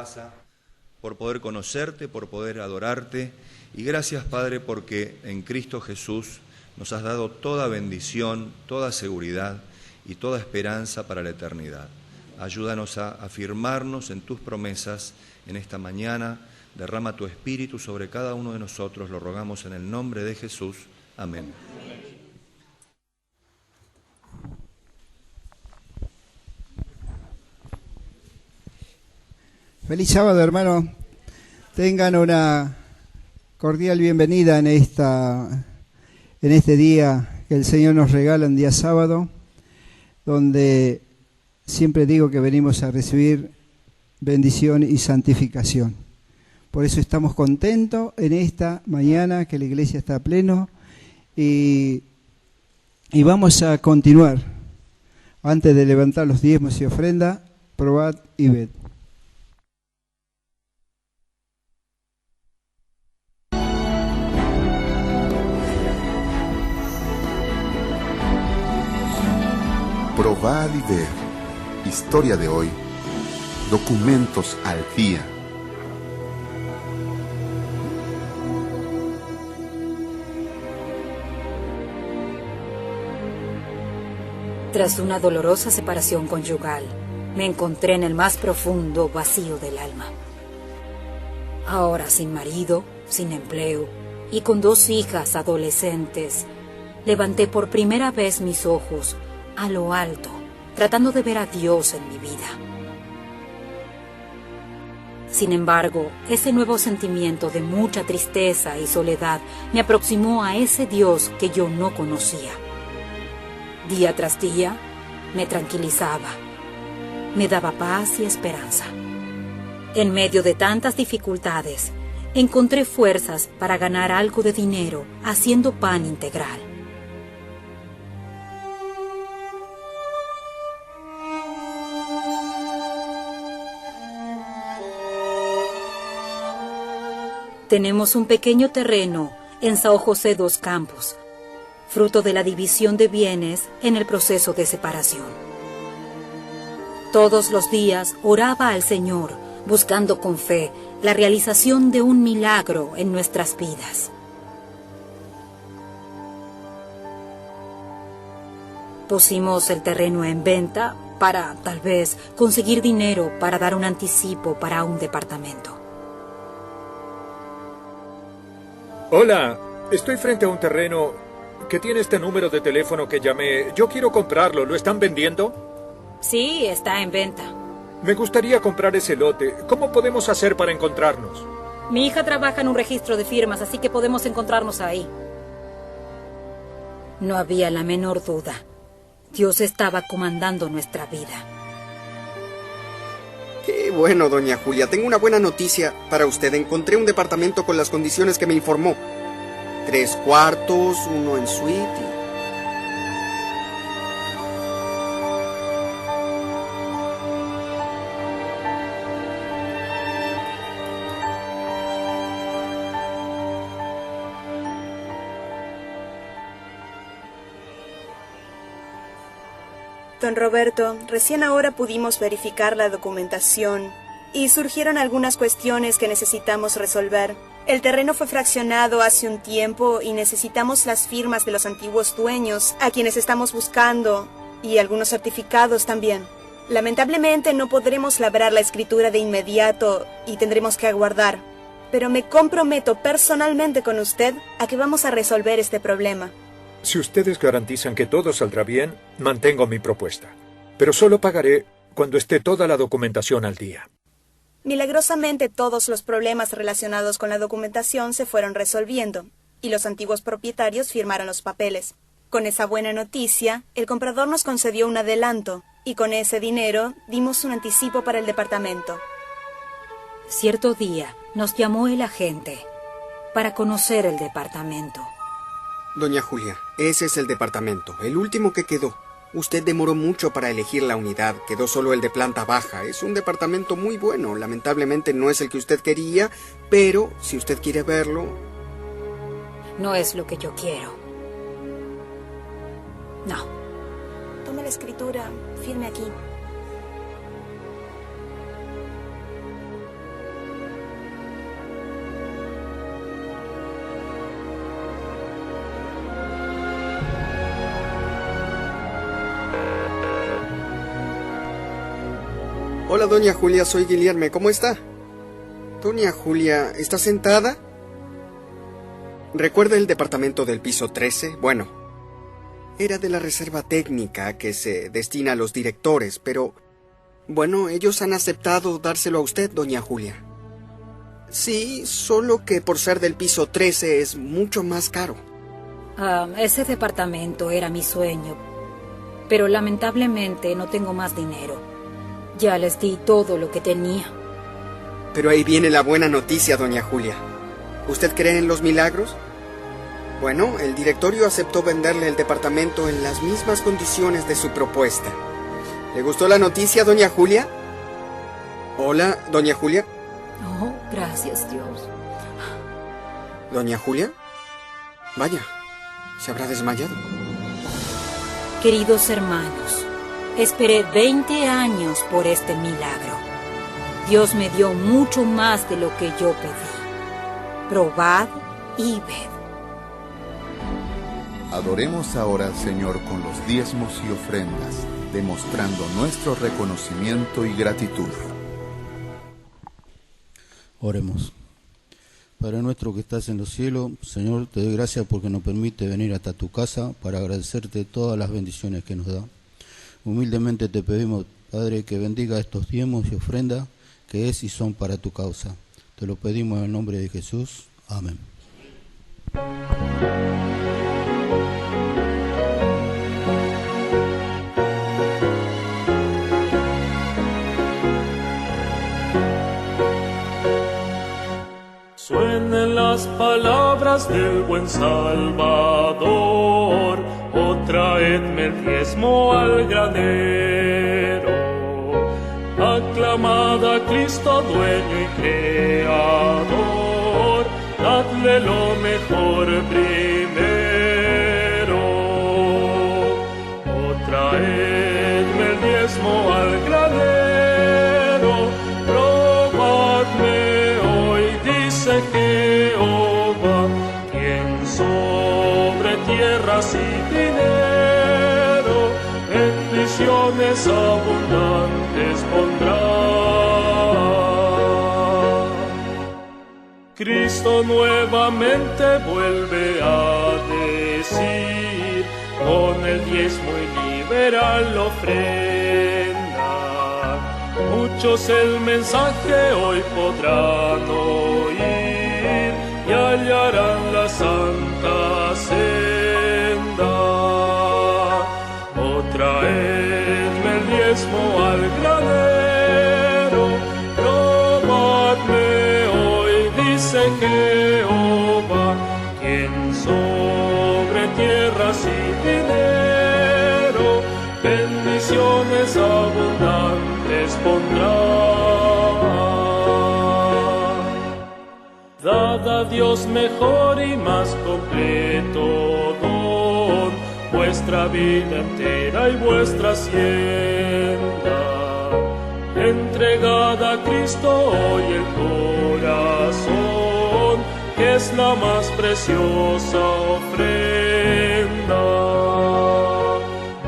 casa, por poder conocerte, por poder adorarte. Y gracias, Padre, porque en Cristo Jesús nos has dado toda bendición, toda seguridad y toda esperanza para la eternidad. Ayúdanos a afirmarnos en tus promesas en esta mañana. Derrama tu Espíritu sobre cada uno de nosotros, lo rogamos en el nombre de Jesús. Amén. Feliz sábado, hermano. Tengan una cordial bienvenida en este día que el Señor nos regala, un día sábado, donde siempre digo que venimos a recibir bendición y santificación. Por eso estamos contentos en esta mañana que la iglesia está a pleno y vamos a continuar. Antes de levantar los diezmos y ofrenda, probad y ved. Probad y ver. Historia de hoy. Documentos al día. Tras una dolorosa separación conyugal, me encontré en el más profundo vacío del alma. Ahora sin marido, sin empleo y con 2 hijas adolescentes, levanté por primera vez mis ojos a lo alto, tratando de ver a Dios en mi vida. Sin embargo, ese nuevo sentimiento de mucha tristeza y soledad me aproximó a ese Dios que yo no conocía. Día tras día, me tranquilizaba, me daba paz y esperanza. En medio de tantas dificultades, encontré fuerzas para ganar algo de dinero haciendo pan integral. Tenemos un pequeño terreno en São José dos Campos, fruto de la división de bienes en el proceso de separación. Todos los días oraba al Señor, buscando con fe la realización de un milagro en nuestras vidas. Pusimos el terreno en venta para, tal vez, conseguir dinero para dar un anticipo para un departamento. Hola, estoy frente a un terreno que tiene este número de teléfono que llamé. Yo quiero comprarlo. ¿Lo están vendiendo? Sí, está en venta. Me gustaría comprar ese lote. ¿Cómo podemos hacer para encontrarnos? Mi hija trabaja en un registro de firmas, así que podemos encontrarnos ahí. No había la menor duda. Dios estaba comandando nuestra vida. Qué bueno, doña Julia. Tengo una buena noticia para usted. Encontré un departamento con las condiciones que me informó. 3 cuartos, 1 en suite. Don Roberto, recién ahora pudimos verificar la documentación y surgieron algunas cuestiones que necesitamos resolver. El terreno fue fraccionado hace un tiempo y necesitamos las firmas de los antiguos dueños, a quienes estamos buscando, y algunos certificados también. Lamentablemente no podremos labrar la escritura de inmediato y tendremos que aguardar, pero me comprometo personalmente con usted a que vamos a resolver este problema. Si ustedes garantizan que todo saldrá bien, mantengo mi propuesta. Pero solo pagaré cuando esté toda la documentación al día. Milagrosamente todos los problemas relacionados con la documentación se fueron resolviendo, y los antiguos propietarios firmaron los papeles. Con esa buena noticia, el comprador nos concedió un adelanto, y con ese dinero dimos un anticipo para el departamento. Cierto día nos llamó el agente para conocer el departamento. Doña Julia, ese es el departamento, el último que quedó. Usted demoró mucho para elegir la unidad, quedó solo el de planta baja. Es un departamento muy bueno, lamentablemente no es el que usted quería, pero si usted quiere verlo... No es lo que yo quiero. No. Tome la escritura, firme aquí. Hola, doña Julia, soy Guillermo. ¿Cómo está? Doña Julia, ¿está sentada? ¿Recuerda el departamento del piso 13? Bueno, era de la reserva técnica que se destina a los directores, pero... Bueno, ellos han aceptado dárselo a usted, doña Julia. Sí, solo que por ser del piso 13 es mucho más caro. Ese departamento era mi sueño, pero lamentablemente no tengo más dinero. Ya les di todo lo que tenía. Pero ahí viene la buena noticia, doña Julia. ¿Usted cree en los milagros? Bueno, el directorio aceptó venderle el departamento en las mismas condiciones de su propuesta. ¿Le gustó la noticia, doña Julia? Hola, doña Julia. Oh, gracias, Dios. ¿Doña Julia? Vaya, se habrá desmayado. Queridos hermanos, esperé 20 años por este milagro. Dios me dio mucho más de lo que yo pedí. Probad y ved. Adoremos ahora al Señor con los diezmos y ofrendas, demostrando nuestro reconocimiento y gratitud. Oremos. Padre nuestro que estás en los cielos, Señor, te doy gracias porque nos permite venir hasta tu casa para agradecerte todas las bendiciones que nos da. Humildemente te pedimos, Padre, que bendiga estos diezmos y ofrendas que es y son para tu causa. Te lo pedimos en el nombre de Jesús. Amén. Suenen las palabras del buen Salvador, oh traedme el diezmo al granero. Aclamad a Cristo dueño y creador, dadle lo mejor primero. Oh traedme el diezmo al granero, probadme hoy, dice Jehová, quien sobre tierras y dinero bendiciones abundantes pondrá. Cristo nuevamente vuelve a decir, con el diezmo y liberal ofrenda, muchos el mensaje hoy podrán oír y hallarán la santa senda. Oh, traedme el diezmo al granero, probadme hoy, dice Jehová, quien sobre tierras y dinero bendiciones abundantes pondrá. Dad a Dios mejor y más completo don, vuestra vida entera y vuestra hacienda. Entregad a Cristo hoy el corazón, que es la más preciosa ofrenda.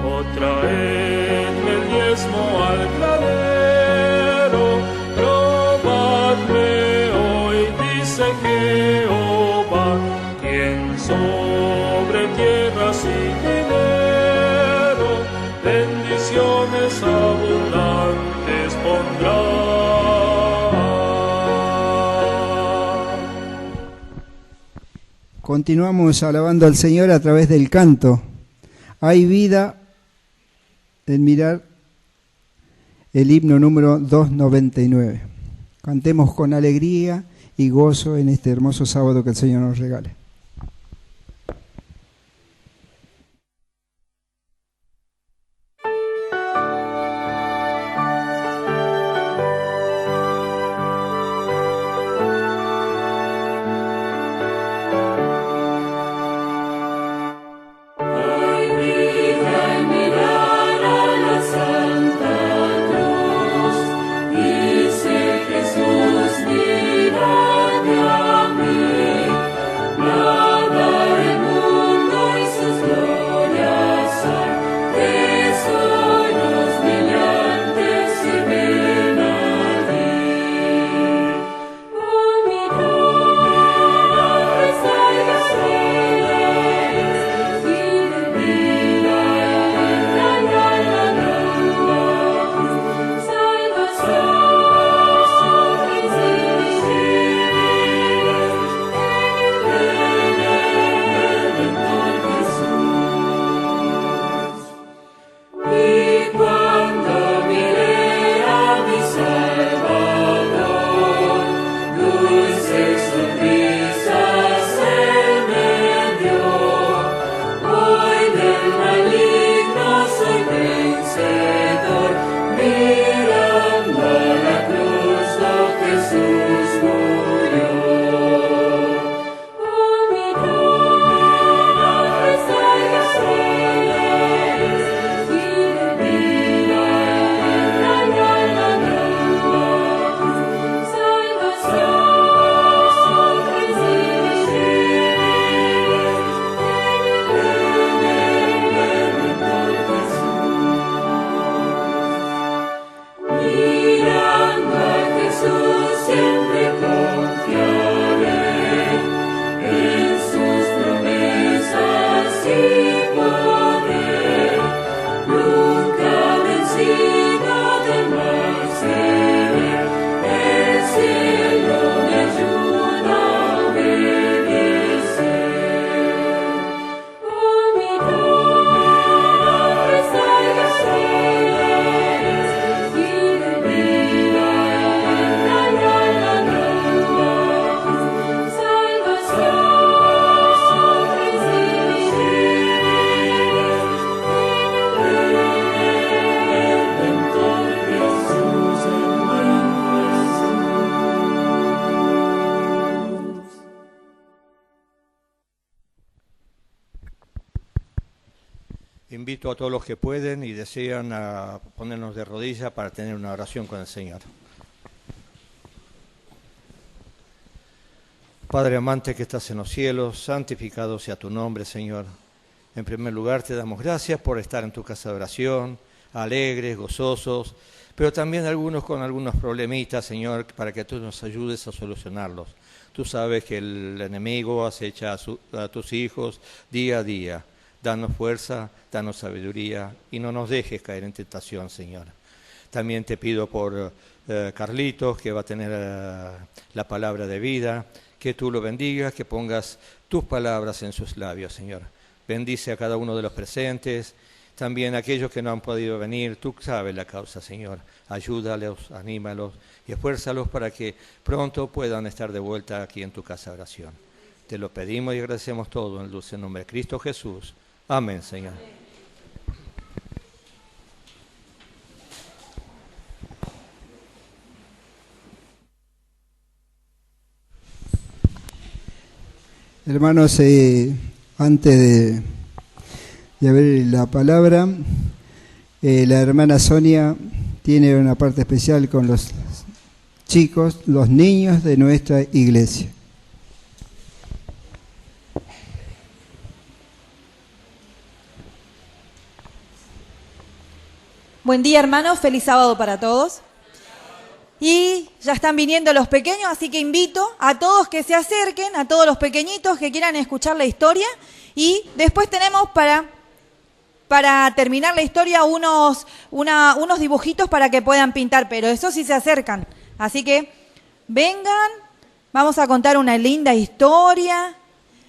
Oh, traedme el diezmo al granero, probadme hoy, dice Jehová, quien sobre tierras y dinero bendiciones abundantes pondrá. Continuamos alabando al Señor a través del canto. Hay vida en mirar el himno número 299. Cantemos con alegría y gozo en este hermoso sábado que el Señor nos regale. Jesús, mírate a mí. Invito a todos los que pueden y desean a ponernos de rodillas para tener una oración con el Señor. Padre amante que estás en los cielos, santificado sea tu nombre, Señor. En primer lugar te damos gracias por estar en tu casa de oración, alegres, gozosos, pero también algunos con algunos problemitas, Señor, para que tú nos ayudes a solucionarlos. Tú sabes que el enemigo acecha a tus hijos día a día. Danos fuerza, danos sabiduría y no nos dejes caer en tentación, Señor. También te pido por Carlitos, que va a tener la palabra de vida, que tú lo bendigas, que pongas tus palabras en sus labios, Señor. Bendice a cada uno de los presentes, también a aquellos que no han podido venir. Tú sabes la causa, Señor. Ayúdalos, anímalos y esfuérzalos para que pronto puedan estar de vuelta aquí en tu casa de oración. Te lo pedimos y agradecemos todo en el dulce nombre de Cristo Jesús. Amén, Señor. Hermanos, antes de abrir la palabra, la hermana Sonia tiene una parte especial con los chicos, los niños de nuestra iglesia. Buen día, hermanos, feliz sábado para todos. Y ya están viniendo los pequeños, así que invito a todos que se acerquen, a todos los pequeñitos que quieran escuchar la historia. Y después tenemos para terminar la historia unos dibujitos para que puedan pintar, pero eso sí se acercan. Así que vengan, vamos a contar una linda historia.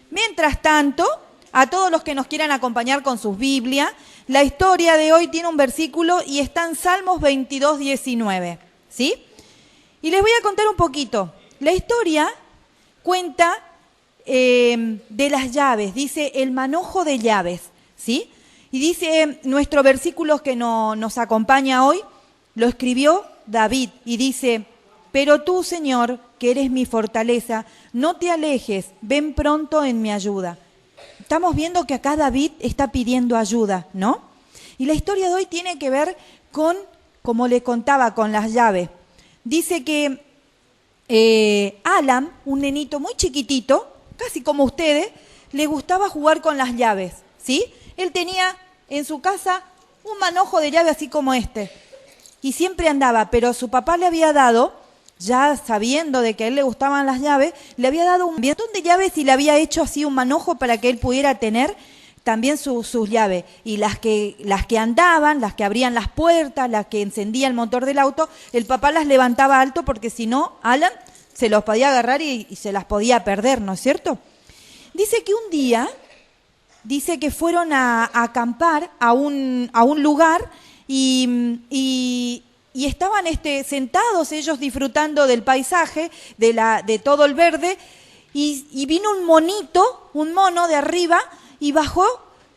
Mientras tanto, a todos los que nos quieran acompañar con sus Biblias, la historia de hoy tiene un versículo y está en Salmos 22, 19, ¿sí? Y les voy a contar un poquito. La historia cuenta de las llaves, dice el manojo de llaves, ¿sí? Y dice nuestro versículo que nos acompaña hoy, lo escribió David y dice: pero tú, Señor, que eres mi fortaleza, no te alejes, ven pronto en mi ayuda. Estamos viendo que acá David está pidiendo ayuda, ¿no? Y la historia de hoy tiene que ver con, como le contaba, con las llaves. Dice que Alan, un nenito muy chiquitito, casi como ustedes, le gustaba jugar con las llaves, ¿sí? Él tenía en su casa un manojo de llave así como este. Y siempre andaba, pero su papá le había dado, ya sabiendo de que a él le gustaban las llaves, le había dado un montón de llaves y le había hecho así un manojo para que él pudiera tener también sus llaves. Y las que andaban, las que abrían las puertas, las que encendían el motor del auto, el papá las levantaba alto porque si no, Alan se los podía agarrar y se las podía perder, ¿no es cierto? Dice que un día, dice que fueron a acampar a un lugar y estaban sentados ellos disfrutando del paisaje, de todo el verde, y vino un mono de arriba, y bajó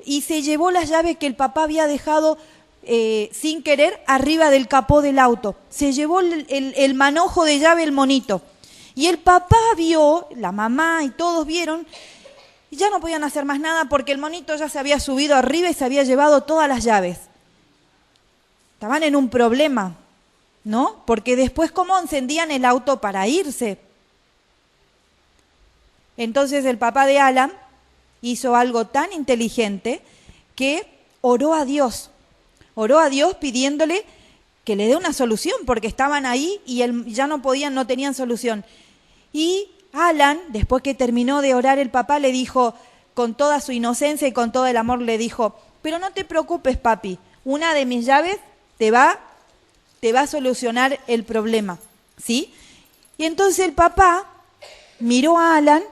y se llevó las llaves que el papá había dejado sin querer arriba del capó del auto. Se llevó el manojo de llave el monito. Y el papá vio, la mamá y todos vieron, y ya no podían hacer más nada porque el monito ya se había subido arriba y se había llevado todas las llaves. Estaban en un problema, ¿no? Porque después, ¿cómo encendían el auto para irse? Entonces el papá de Alan hizo algo tan inteligente que oró a Dios pidiéndole que le dé una solución, porque estaban ahí y ya no tenían solución. Y Alan, después que terminó de orar, el papá le dijo, con toda su inocencia y con todo el amor, le dijo: pero no te preocupes, papi, una de mis llaves te va a solucionar el problema, ¿sí? Y entonces el papá miró a Alan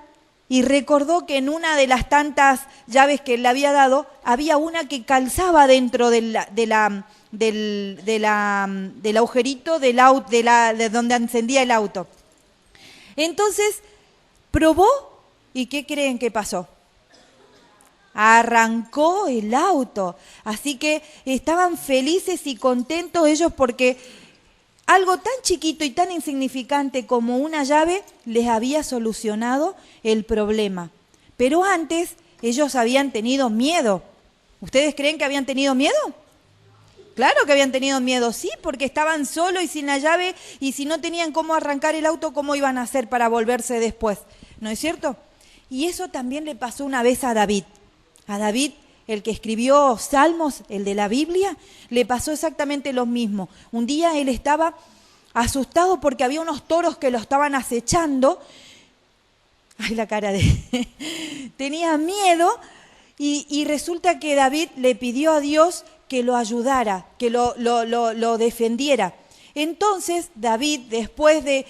y recordó que en una de las tantas llaves que él le había dado, había una que calzaba dentro del agujerito de donde encendía el auto. Entonces probó, ¿y qué creen que pasó? Arrancó el auto. Así que estaban felices y contentos ellos porque algo tan chiquito y tan insignificante como una llave les había solucionado el problema. Pero antes ellos habían tenido miedo, ¿Ustedes creen que habían tenido miedo? Claro que habían tenido miedo, sí, porque estaban solos y sin la llave, y si no tenían cómo arrancar el auto, ¿cómo iban a hacer para volverse después? ¿No es cierto? Y eso también le pasó una vez a David. A David, el que escribió Salmos, el de la Biblia, le pasó exactamente lo mismo. Un día él estaba asustado porque había unos toros que lo estaban acechando. Ay, la cara de... Tenía miedo y resulta que David le pidió a Dios que lo ayudara, que lo defendiera. Entonces David, después de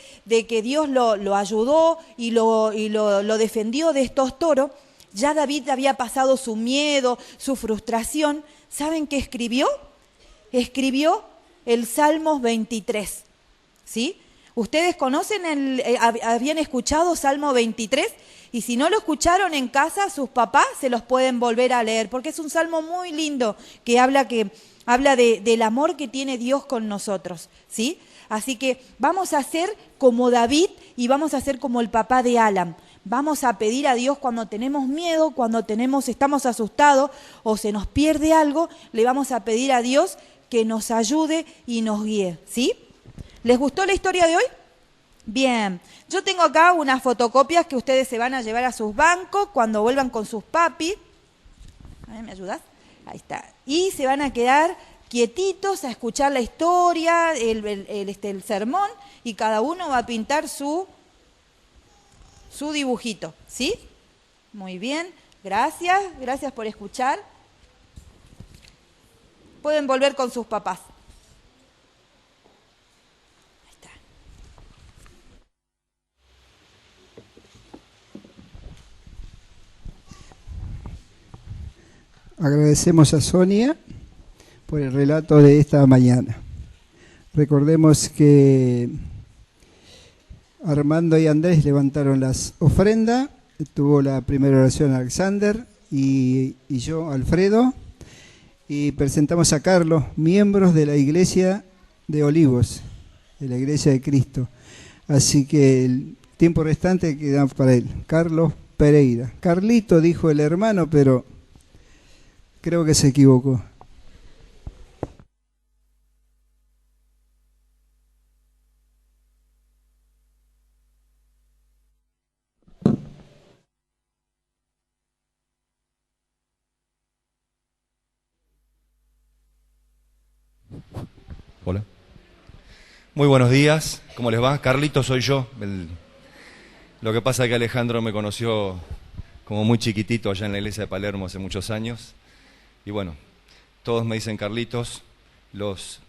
que Dios lo ayudó y lo defendió de estos toros, ya David había pasado su miedo, su frustración. ¿Saben qué escribió? Escribió el Salmos 23, ¿sí? ¿Ustedes conocen, habían escuchado Salmo 23? Y si no lo escucharon en casa, sus papás se los pueden volver a leer, porque es un salmo muy lindo que habla del amor que tiene Dios con nosotros, ¿sí? Así que vamos a ser como David y vamos a ser como el papá de Alan. Vamos a pedir a Dios cuando tenemos miedo, cuando estamos asustados o se nos pierde algo, le vamos a pedir a Dios que nos ayude y nos guíe, ¿sí? ¿Les gustó la historia de hoy? Bien, yo tengo acá unas fotocopias que ustedes se van a llevar a sus bancos cuando vuelvan con sus papis. A ver, ¿me ayudas? Ahí está. Y se van a quedar quietitos a escuchar la historia, el sermón, y cada uno va a pintar su dibujito, ¿sí? Muy bien, gracias por escuchar. Pueden volver con sus papás. Agradecemos a Sonia por el relato de esta mañana. Recordemos que Armando y Andrés levantaron las ofrendas, tuvo la primera oración Alexander y yo, Alfredo, y presentamos a Carlos, miembros de la Iglesia de Olivos, de la Iglesia de Cristo. Así que el tiempo restante queda para él. Carlos Pereira. Carlito dijo el hermano, pero creo que se equivocó. Hola. Muy buenos días. ¿Cómo les va? Carlito soy yo. Lo que pasa es que Alejandro me conoció como muy chiquitito allá en la iglesia de Palermo hace muchos años. Y bueno, todos me dicen Carlitos,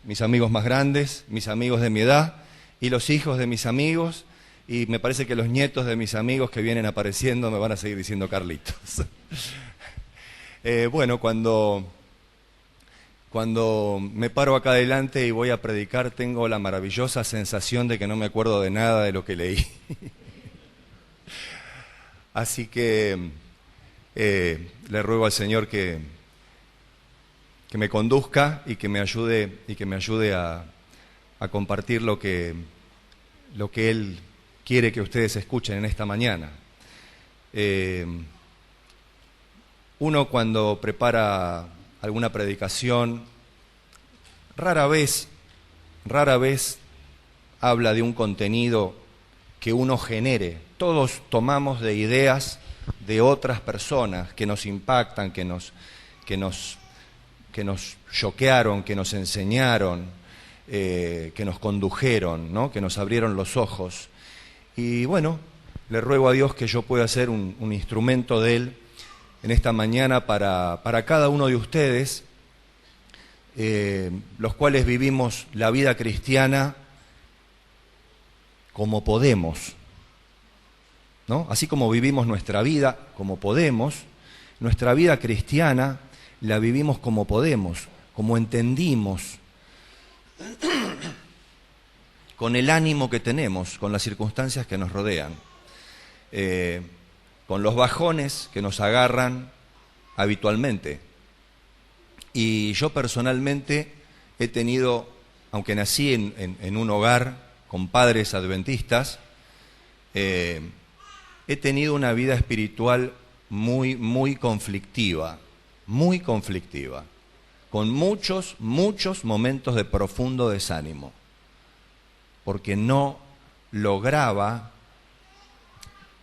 mis amigos más grandes, mis amigos de mi edad y los hijos de mis amigos, y me parece que los nietos de mis amigos que vienen apareciendo me van a seguir diciendo Carlitos. Bueno, cuando me paro acá adelante y voy a predicar, tengo la maravillosa sensación de que no me acuerdo de nada de lo que leí. Así que le ruego al Señor que me conduzca y que me ayude a compartir lo que Él quiere que ustedes escuchen en esta mañana. Uno cuando prepara alguna predicación, rara vez habla de un contenido que uno genere. Todos tomamos de ideas de otras personas que nos impactan, que nos choquearon, que nos enseñaron, que nos condujeron, ¿no? Que nos abrieron los ojos. Y bueno, le ruego a Dios que yo pueda ser un instrumento de Él en esta mañana para cada uno de ustedes, los cuales vivimos la vida cristiana como podemos, ¿no? Así como vivimos nuestra vida como podemos, nuestra vida cristiana la vivimos como podemos, como entendimos, con el ánimo que tenemos, con las circunstancias que nos rodean, con los bajones que nos agarran habitualmente. Y yo personalmente he tenido, aunque nací en un hogar con padres adventistas, he tenido una vida espiritual muy, muy conflictiva. muy conflictiva, con muchos momentos de profundo desánimo, porque no lograba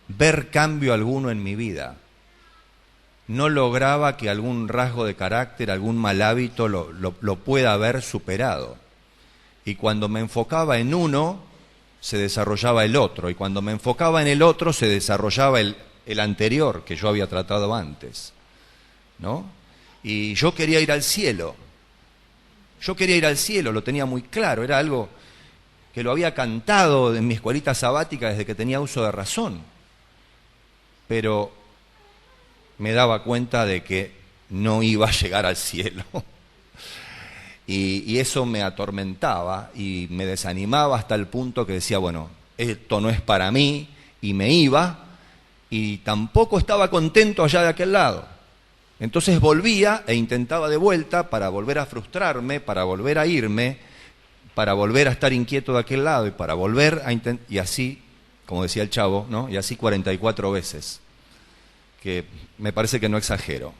ver cambio alguno en mi vida. No lograba que algún rasgo de carácter, algún mal hábito lo pueda haber superado. Y cuando me enfocaba en uno, se desarrollaba el otro. Y cuando me enfocaba en el otro, se desarrollaba el anterior que yo había tratado antes, ¿no? Y yo quería ir al cielo. Yo quería ir al cielo, lo tenía muy claro. Era algo que lo había cantado en mi escuelita sabática desde que tenía uso de razón. Pero me daba cuenta de que no iba a llegar al cielo. Y eso me atormentaba y me desanimaba hasta el punto que decía, bueno, esto no es para mí, y me iba, y tampoco estaba contento allá de aquel lado. Entonces volvía e intentaba de vuelta para volver a frustrarme, para volver a irme, para volver a estar inquieto de aquel lado y para volver a intentar, y así, como decía el Chavo, ¿no? Y así 44 veces, que me parece que no exagero.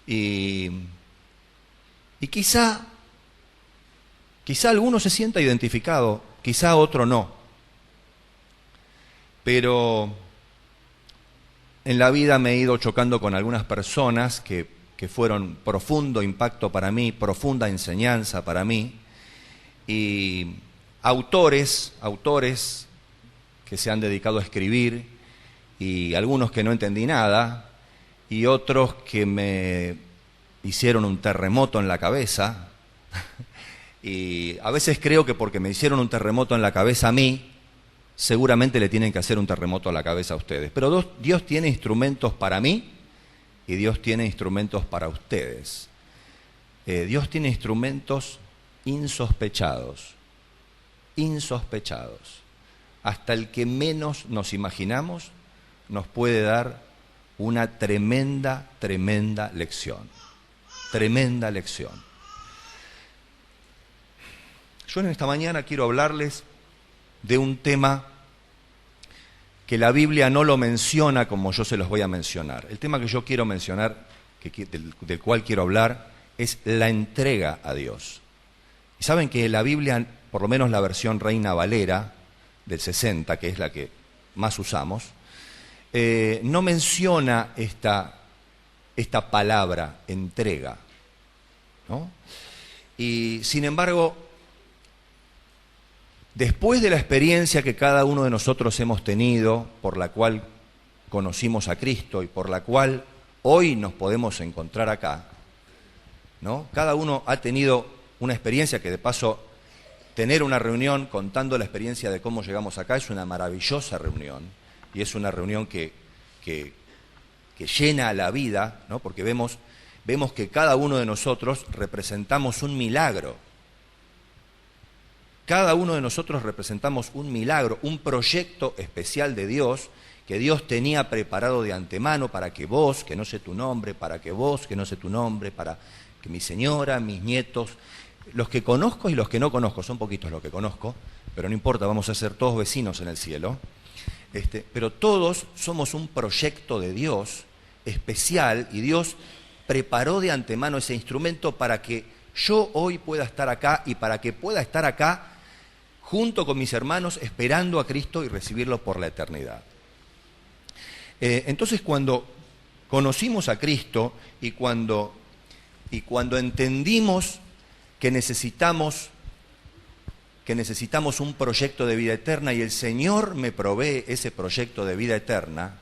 Y quizá alguno se sienta identificado, quizá otro no. Pero en la vida me he ido chocando con algunas personas que fueron profundo impacto para mí, profunda enseñanza para mí, y autores que se han dedicado a escribir, y algunos que no entendí nada, y otros que me hicieron un terremoto en la cabeza, y a veces creo que porque me hicieron un terremoto en la cabeza a mí, seguramente le tienen que hacer un terremoto a la cabeza a ustedes. Pero Dios tiene instrumentos para mí y Dios tiene instrumentos para ustedes. Dios tiene instrumentos insospechados. Hasta el que menos nos imaginamos nos puede dar una tremenda lección. Tremenda lección. Yo en esta mañana quiero hablarles de un tema que la Biblia no lo menciona como yo se los voy a mencionar. El tema que yo quiero mencionar, del cual quiero hablar, es la entrega a Dios. Y saben que la Biblia, por lo menos la versión Reina Valera del 60, que es la que más usamos, no menciona esta palabra, entrega, ¿no? Y sin embargo, después de la experiencia que cada uno de nosotros hemos tenido, por la cual conocimos a Cristo y por la cual hoy nos podemos encontrar acá, ¿no? Cada uno ha tenido una experiencia que, de paso, tener una reunión contando la experiencia de cómo llegamos acá es una maravillosa reunión, y es una reunión que llena la vida, ¿no? Porque vemos que cada uno de nosotros representamos un milagro. Cada uno de nosotros representamos un milagro, un proyecto especial de Dios que Dios tenía preparado de antemano para que vos, que no sé tu nombre, para que vos, que no sé tu nombre, para que mi señora, mis nietos, los que conozco y los que no conozco, son poquitos los que conozco, pero no importa, vamos a ser todos vecinos en el cielo, pero todos somos un proyecto de Dios especial, y Dios preparó de antemano ese instrumento para que yo hoy pueda estar acá y para que pueda estar acá junto con mis hermanos esperando a Cristo y recibirlo por la eternidad. Entonces, cuando conocimos a Cristo y cuando entendimos que necesitamos un proyecto de vida eterna y el Señor me provee ese proyecto de vida eterna,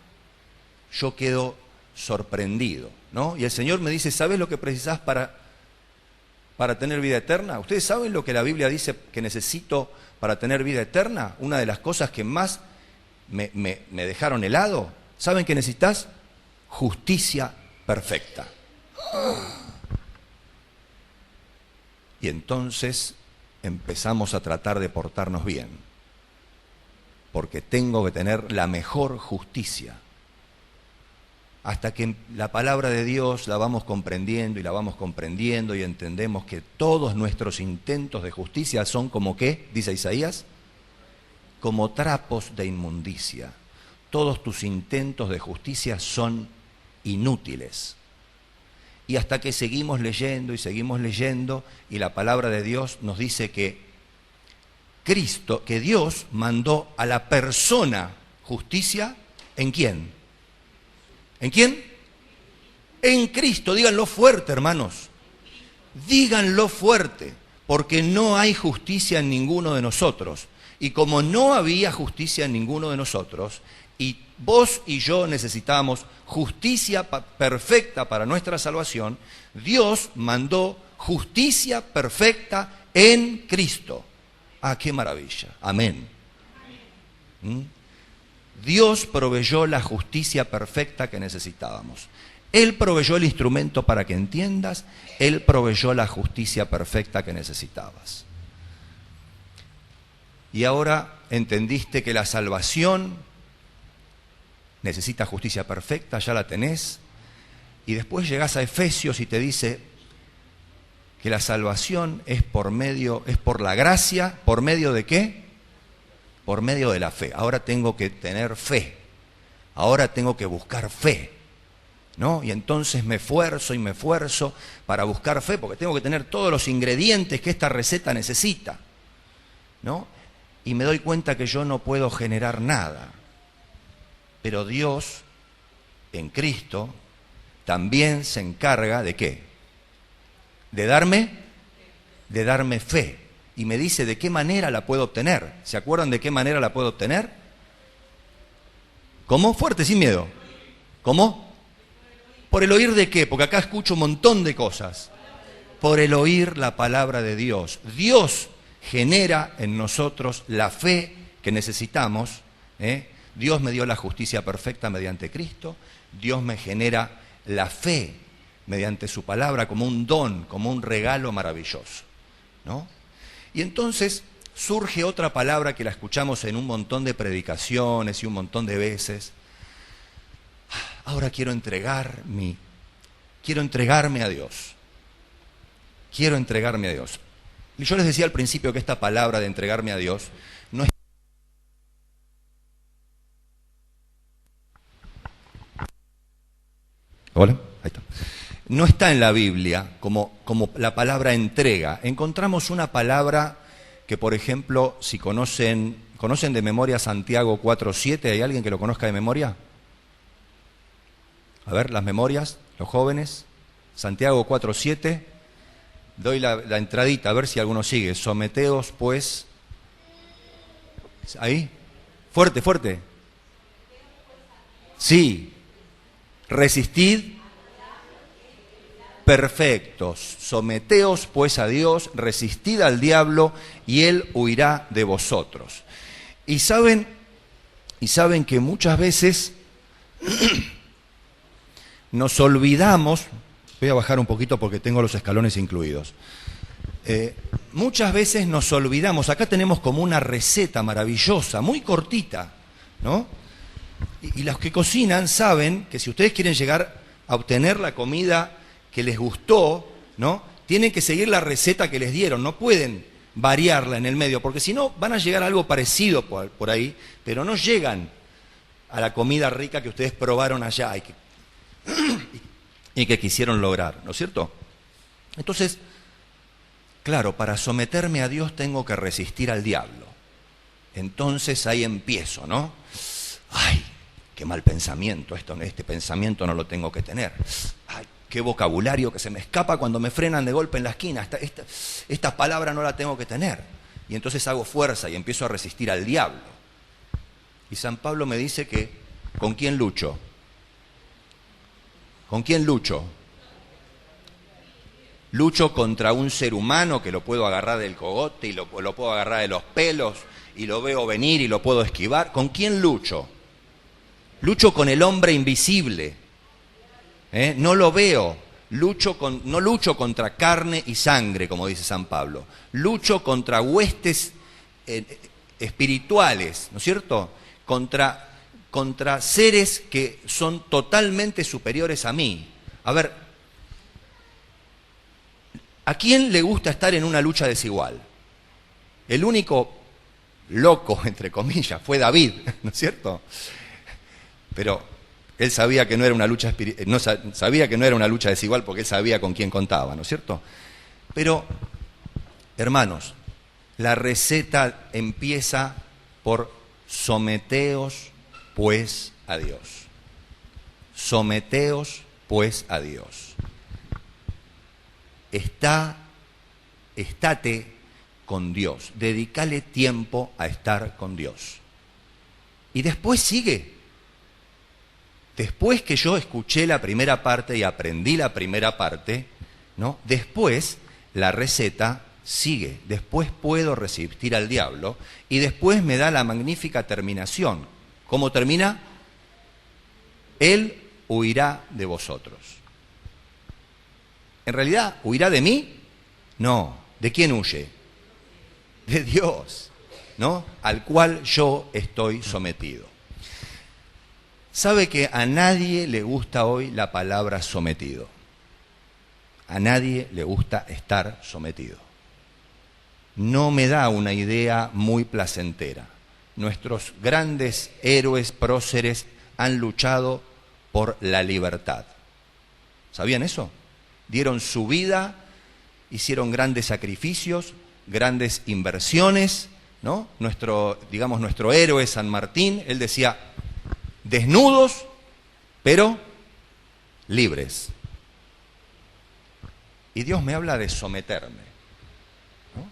yo quedo sorprendido, ¿no? Y el Señor me dice, ¿sabes lo que precisás para tener vida eterna? ¿Ustedes saben lo que la Biblia dice que necesito para tener vida eterna? Una de las cosas que más me dejaron helado. ¿Saben qué necesitas? Justicia perfecta. Y entonces empezamos a tratar de portarnos bien, porque tengo que tener la mejor justicia. Hasta que la palabra de Dios la vamos comprendiendo y entendemos que todos nuestros intentos de justicia son como ¿qué? Dice Isaías, como trapos de Y hasta que seguimos leyendo y la palabra de Dios nos dice que Cristo, que Dios mandó a la persona justicia, ¿en quién? ¿En quién? En Cristo. Díganlo fuerte, hermanos. Díganlo fuerte, porque no hay justicia en ninguno de nosotros. Y como no había justicia en ninguno de nosotros, y vos y yo necesitábamos justicia perfecta para nuestra salvación, Dios mandó justicia perfecta en Cristo. ¡Ah, qué maravilla! Amén. Dios proveyó la justicia perfecta que necesitábamos. Él proveyó el instrumento para que entiendas, Él proveyó la justicia perfecta que necesitabas. Y ahora entendiste que la salvación necesita justicia perfecta, ya la tenés. Y después llegás a Efesios y te dice que la salvación es por la gracia, ¿por medio de qué? Por medio de la fe. Ahora tengo que tener fe. Ahora tengo que buscar fe. ¿No? Y entonces me esfuerzo para buscar fe, porque tengo que tener todos los ingredientes que esta receta necesita, ¿no? Y me doy cuenta que yo no puedo generar nada. Pero Dios, en Cristo, también se encarga ¿de qué? De darme fe. Y me dice de qué manera la puedo obtener. ¿Se acuerdan de qué manera la puedo obtener? ¿Cómo? Fuerte, sin miedo. ¿Cómo? ¿Por el oír de qué? Porque acá escucho un montón de cosas. Por el oír la palabra de Dios. Dios genera en nosotros la fe que necesitamos. Dios me dio la justicia perfecta mediante Cristo. Dios me genera la fe mediante su palabra como un don, como un regalo maravilloso, ¿no? Y entonces surge otra palabra que la escuchamos en un montón de predicaciones y un montón de veces. Ahora quiero entregarme a Dios. Quiero entregarme a Dios. Y yo les decía al principio que esta palabra de entregarme a Dios no es... Hola, ahí está. No está en la Biblia como la palabra entrega. Encontramos una palabra que, por ejemplo, si conocen de memoria Santiago 4:7, ¿hay alguien que lo conozca de memoria? A ver, las memorias, los jóvenes. Santiago 4:7. Doy la entradita, a ver si alguno sigue. Someteos, pues. ¿Ahí? Fuerte, fuerte. Sí. Resistid. Perfectos. Someteos, pues, a Dios. Resistid al diablo y él huirá de vosotros. Y saben que muchas veces nos olvidamos, voy a bajar un poquito porque tengo los escalones incluidos, muchas veces nos olvidamos, acá tenemos como una receta maravillosa, muy cortita, ¿no? Y los que cocinan saben que si ustedes quieren llegar a obtener la comida que les gustó, ¿no? Tienen que seguir la receta que les dieron, no pueden variarla en el medio, porque si no van a llegar a algo parecido por ahí, pero no llegan a la comida rica que ustedes probaron allá y que quisieron lograr, ¿no es cierto? Entonces, claro, para someterme a Dios tengo que resistir al diablo. Entonces ahí empiezo, ¿no? Ay, qué mal pensamiento, este pensamiento no lo tengo que tener. Ay, qué vocabulario que se me escapa cuando me frenan de golpe en la esquina. Esta palabra no la tengo que tener. Y entonces hago fuerza y empiezo a resistir al diablo. Y San Pablo me dice que, ¿con quién lucho? ¿Con quién lucho? Lucho contra un ser humano que lo puedo agarrar del cogote y lo puedo agarrar de los pelos y lo veo venir y lo puedo esquivar. ¿Con quién lucho? Lucho con el hombre invisible. No lo veo. No lucho contra carne y sangre, como dice San Pablo. Lucho contra huestes espirituales, ¿no es cierto? Contra seres que son totalmente superiores a mí. A ver, ¿a quién le gusta estar en una lucha desigual? El único loco, entre comillas, fue David, ¿no es cierto? Pero Él sabía que no era una lucha sabía que no era una lucha desigual porque él sabía con quién contaba, ¿no es cierto? Pero, hermanos, la receta empieza por someteos pues a Dios. Someteos pues a Dios. Estate con Dios, dedícale tiempo a estar con Dios. Y después sigue. Después que yo escuché la primera parte y aprendí la primera parte, ¿no? Después la receta sigue. Después puedo resistir al diablo y después me da la magnífica terminación. ¿Cómo termina? Él huirá de vosotros. En realidad, ¿huirá de mí? No. ¿De quién huye? De Dios, ¿no? Al cual yo estoy sometido. ¿Sabe que a nadie le gusta hoy la palabra sometido? A nadie le gusta estar sometido. No me da una idea muy placentera. Nuestros grandes héroes próceres han luchado por la libertad. ¿Sabían eso? Dieron su vida, hicieron grandes sacrificios, grandes inversiones, ¿no? Nuestro héroe San Martín, él decía, desnudos, pero libres. Y Dios me habla de someterme, ¿no?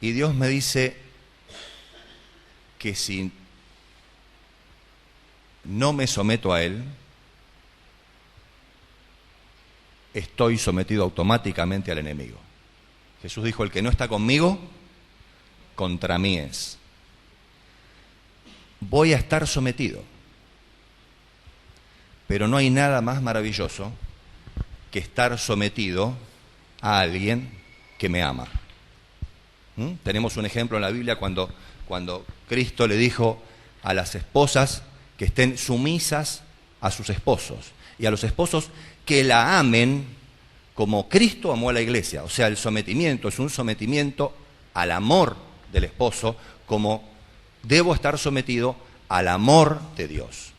Y Dios me dice que si no me someto a Él, estoy sometido automáticamente al enemigo. Jesús dijo, el que no está conmigo, contra mí es. Voy a estar sometido. Pero no hay nada más maravilloso que estar sometido a alguien que me ama. Tenemos un ejemplo en la Biblia cuando Cristo le dijo a las esposas que estén sumisas a sus esposos y a los esposos que la amen como Cristo amó a la iglesia. O sea, el sometimiento es un sometimiento al amor del esposo, como debo estar sometido al amor de Dios.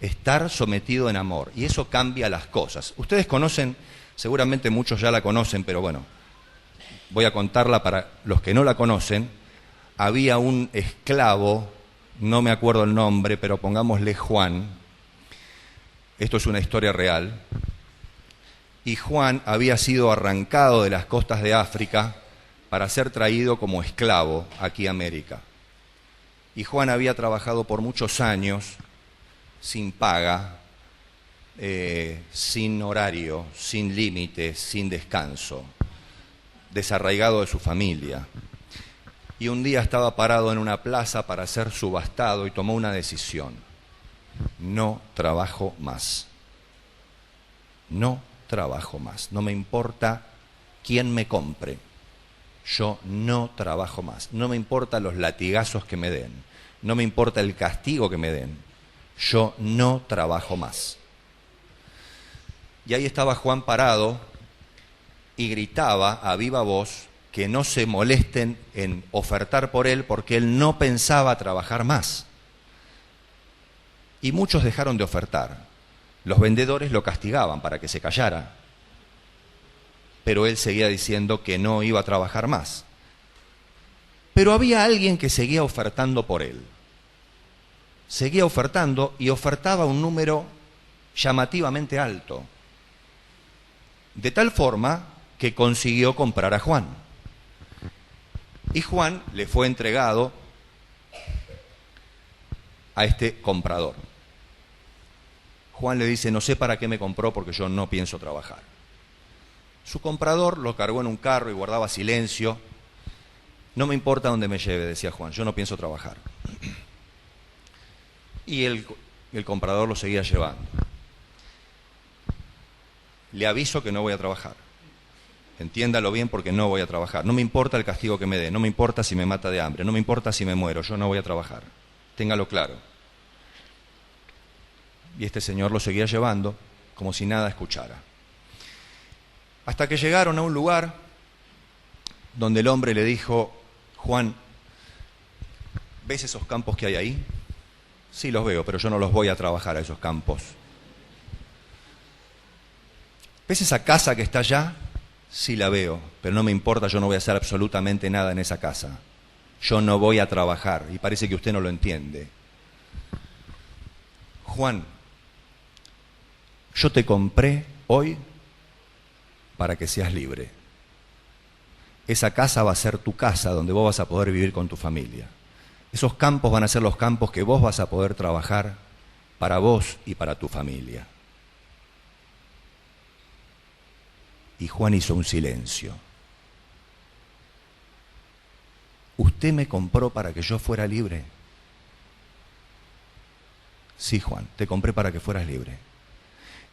Estar sometido en amor, y eso cambia las cosas. Ustedes conocen, seguramente muchos ya la conocen, pero bueno, voy a contarla para los que no la conocen. Había un esclavo, no me acuerdo el nombre, pero pongámosle Juan. Esto es una historia real. Y Juan había sido arrancado de las costas de África para ser traído como esclavo aquí a América. Y Juan había trabajado por muchos años sin paga, sin horario, sin límites, sin descanso, desarraigado de su familia. Y un día estaba parado en una plaza para ser subastado y tomó una decisión. No trabajo más. No trabajo más. No me importa quién me compre. Yo no trabajo más. No me importan los latigazos que me den. No me importa el castigo que me den. Yo no trabajo más. Y ahí estaba Juan parado y gritaba a viva voz que no se molesten en ofertar por él porque él no pensaba trabajar más. Y muchos dejaron de ofertar. Los vendedores lo castigaban para que se callara. Pero él seguía diciendo que no iba a trabajar más. Pero había alguien que seguía ofertando por él. Seguía ofertando y ofertaba un número llamativamente alto. De tal forma que consiguió comprar a Juan. Y Juan le fue entregado a este comprador. Juan le dice, no sé para qué me compró porque yo no pienso trabajar. Su comprador lo cargó en un carro y guardaba silencio. No me importa dónde me lleve, decía Juan, yo no pienso trabajar. Y el comprador lo seguía llevando. Le aviso que no voy a trabajar. Entiéndalo bien porque no voy a trabajar. No me importa el castigo que me dé, no me importa si me mata de hambre, no me importa si me muero, yo no voy a trabajar. Téngalo claro. Y este señor lo seguía llevando como si nada escuchara. Hasta que llegaron a un lugar donde el hombre le dijo, Juan, ¿ves esos campos que hay ahí? Sí, los veo, pero yo no los voy a trabajar a esos campos. ¿Ves esa casa que está allá? Sí la veo, pero no me importa, yo no voy a hacer absolutamente nada en esa casa. Yo no voy a trabajar, y parece que usted no lo entiende. Juan, yo te compré hoy para que seas libre. Esa casa va a ser tu casa, donde vos vas a poder vivir con tu familia. Esos campos van a ser los campos que vos vas a poder trabajar para vos y para tu familia. Y Juan hizo un silencio. ¿Usted me compró para que yo fuera libre? Sí, Juan, te compré para que fueras libre.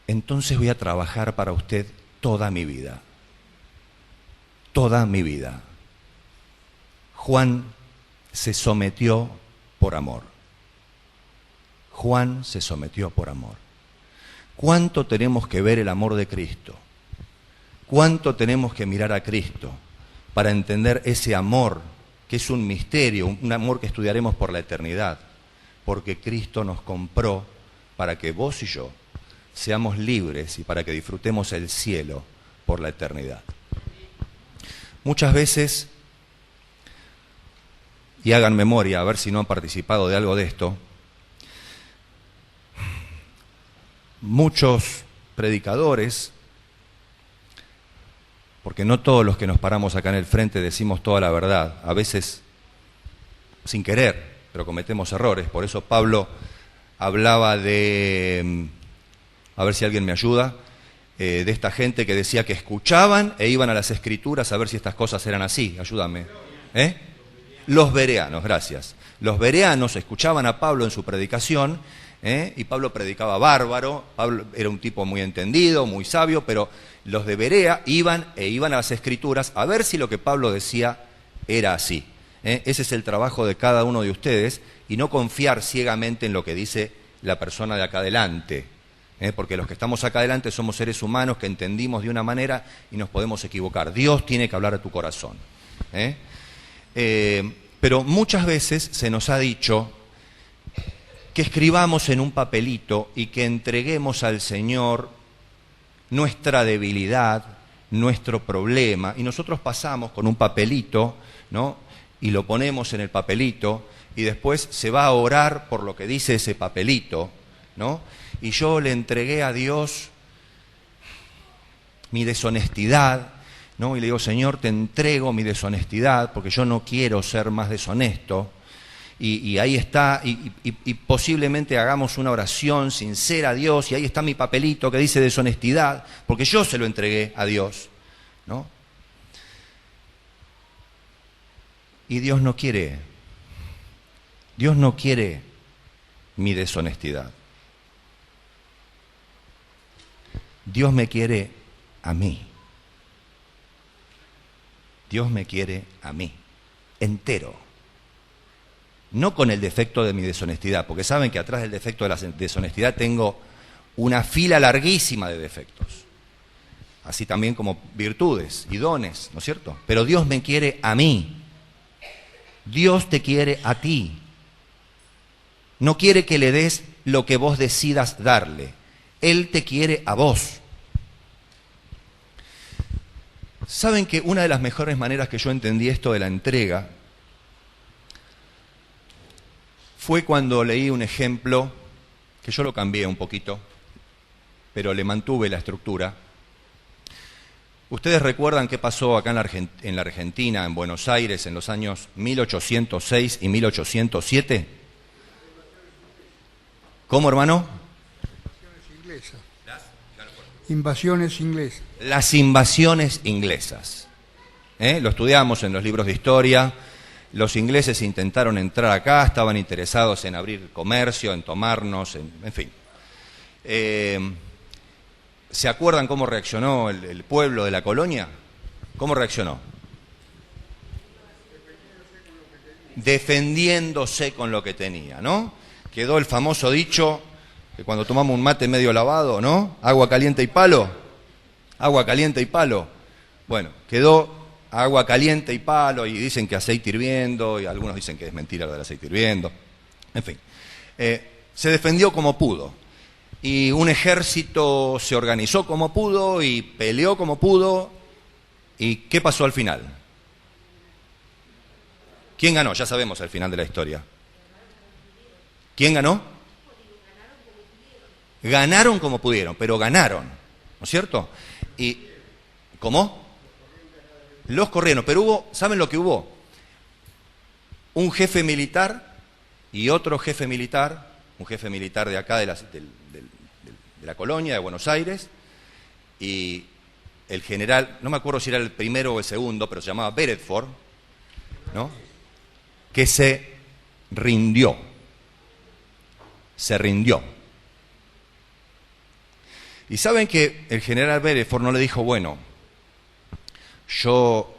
Entonces voy a trabajar para usted toda mi vida. Toda mi vida. Juan se sometió por amor. Juan se sometió por amor. ¿Cuánto tenemos que ver el amor de Cristo? ¿Cuánto tenemos que mirar a Cristo para entender ese amor, que es un misterio, un amor que estudiaremos por la eternidad? Porque Cristo nos compró para que vos y yo seamos libres y para que disfrutemos el cielo por la eternidad. Muchas veces, y hagan memoria a ver si no han participado de algo de esto, muchos predicadores, porque no todos los que nos paramos acá en el frente decimos toda la verdad, a veces sin querer, pero cometemos errores. Por eso Pablo hablaba de, a ver si alguien me ayuda, de esta gente que decía que escuchaban e iban a las Escrituras a ver si estas cosas eran así. Ayúdame. Los bereanos, gracias. Los bereanos escuchaban a Pablo en su predicación, y Pablo predicaba bárbaro. Pablo era un tipo muy entendido, muy sabio, pero los de Berea iban a las Escrituras a ver si lo que Pablo decía era así. Ese es el trabajo de cada uno de ustedes, y no confiar ciegamente en lo que dice la persona de acá adelante, porque los que estamos acá adelante somos seres humanos que entendimos de una manera y nos podemos equivocar. Dios tiene que hablar a tu corazón. Pero muchas veces se nos ha dicho que escribamos en un papelito y que entreguemos al Señor nuestra debilidad, nuestro problema, y nosotros pasamos con un papelito, ¿no?, y lo ponemos en el papelito, y después se va a orar por lo que dice ese papelito, ¿no? Y yo le entregué a Dios mi deshonestidad, ¿no? Y le digo, Señor, te entrego mi deshonestidad, porque yo no quiero ser más deshonesto. Y ahí está, y posiblemente hagamos una oración sincera a Dios, y ahí está mi papelito que dice deshonestidad, porque yo se lo entregué a Dios, ¿no? Y Dios no quiere mi deshonestidad. Dios me quiere a mí. Dios me quiere a mí, entero. No con el defecto de mi deshonestidad, porque saben que atrás del defecto de la deshonestidad tengo una fila larguísima de defectos. Así también como virtudes y dones, ¿no es cierto? Pero Dios me quiere a mí. Dios te quiere a ti. No quiere que le des lo que vos decidas darle. Él te quiere a vos. ¿Saben que una de las mejores maneras que yo entendí esto de la entrega fue cuando leí un ejemplo, que yo lo cambié un poquito, pero le mantuve la estructura? ¿Ustedes recuerdan qué pasó acá en la Argentina, en Buenos Aires, en los años 1806 y 1807? ¿Cómo, hermano? Invasiones inglesas. Las invasiones inglesas. Lo estudiamos en los libros de historia. Los ingleses intentaron entrar acá, estaban interesados en abrir comercio, en tomarnos, en fin. ¿Se acuerdan cómo reaccionó el pueblo de la colonia? ¿Cómo reaccionó? Defendiéndose con lo que tenía, ¿no? Quedó el famoso dicho que cuando tomamos un mate medio lavado, ¿no? Agua caliente y palo. Agua caliente y palo. Bueno, quedó agua caliente y palo, y dicen que aceite hirviendo, y algunos dicen que es mentira lo del aceite hirviendo. En fin. se defendió como pudo. Y un ejército se organizó como pudo y peleó como pudo. ¿Y qué pasó al final? ¿Quién ganó? Ya sabemos el final de la historia. ¿Quién ganó? Ganaron como pudieron, pero ganaron, ¿no es cierto? ¿Y cómo? Los corrieron, pero hubo, ¿saben lo que hubo? Un jefe militar y otro jefe militar, un jefe militar de acá, de la colonia, de Buenos Aires, y el general, no me acuerdo si era el primero o el segundo, pero se llamaba Beresford, ¿no? Que se rindió. Se rindió. Y saben que el general Beresford no le dijo, bueno, yo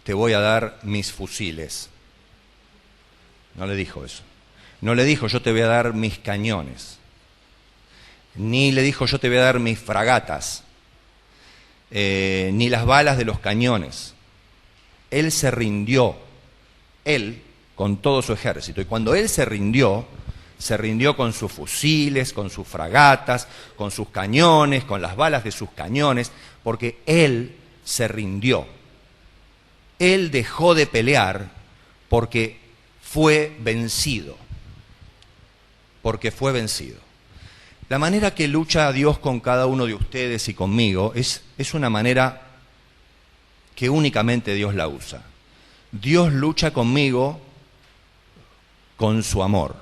te voy a dar mis fusiles. No le dijo eso. No le dijo, yo te voy a dar mis cañones. Ni le dijo, yo te voy a dar mis fragatas. Ni las balas de los cañones. Él se rindió. Él, con todo su ejército. Y cuando él se rindió con sus fusiles, con sus fragatas, con sus cañones, con las balas de sus cañones, porque él se rindió. Él dejó de pelear porque fue vencido. Porque fue vencido. La manera que lucha Dios con cada uno de ustedes y conmigo es una manera que únicamente Dios la usa. Dios lucha conmigo con su amor.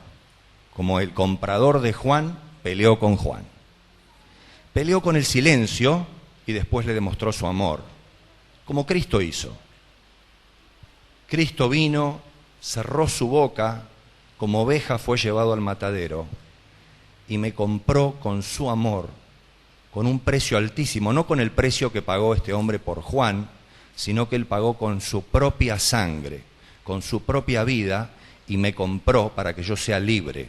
Como el comprador de Juan peleó con Juan. Peleó con el silencio y después le demostró su amor. Como Cristo hizo. Cristo vino, cerró su boca, como oveja fue llevado al matadero y me compró con su amor, con un precio altísimo, no con el precio que pagó este hombre por Juan, sino que él pagó con su propia sangre, con su propia vida, y me compró para que yo sea libre.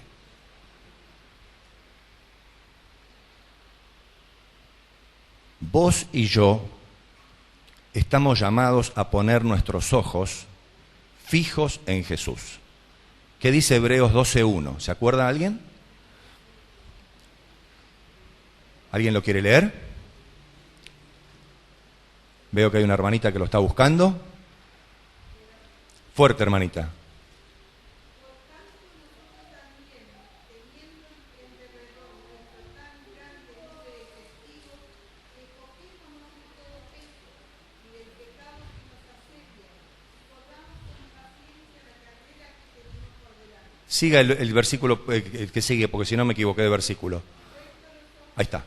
Vos y yo estamos llamados a poner nuestros ojos fijos en Jesús. ¿Qué dice Hebreos 12:1? ¿Se acuerda alguien? ¿Alguien lo quiere leer? Veo que hay una hermanita que lo está buscando. Fuerte, hermanita. Siga el versículo que sigue, porque si no me equivoqué de versículo. Ahí está.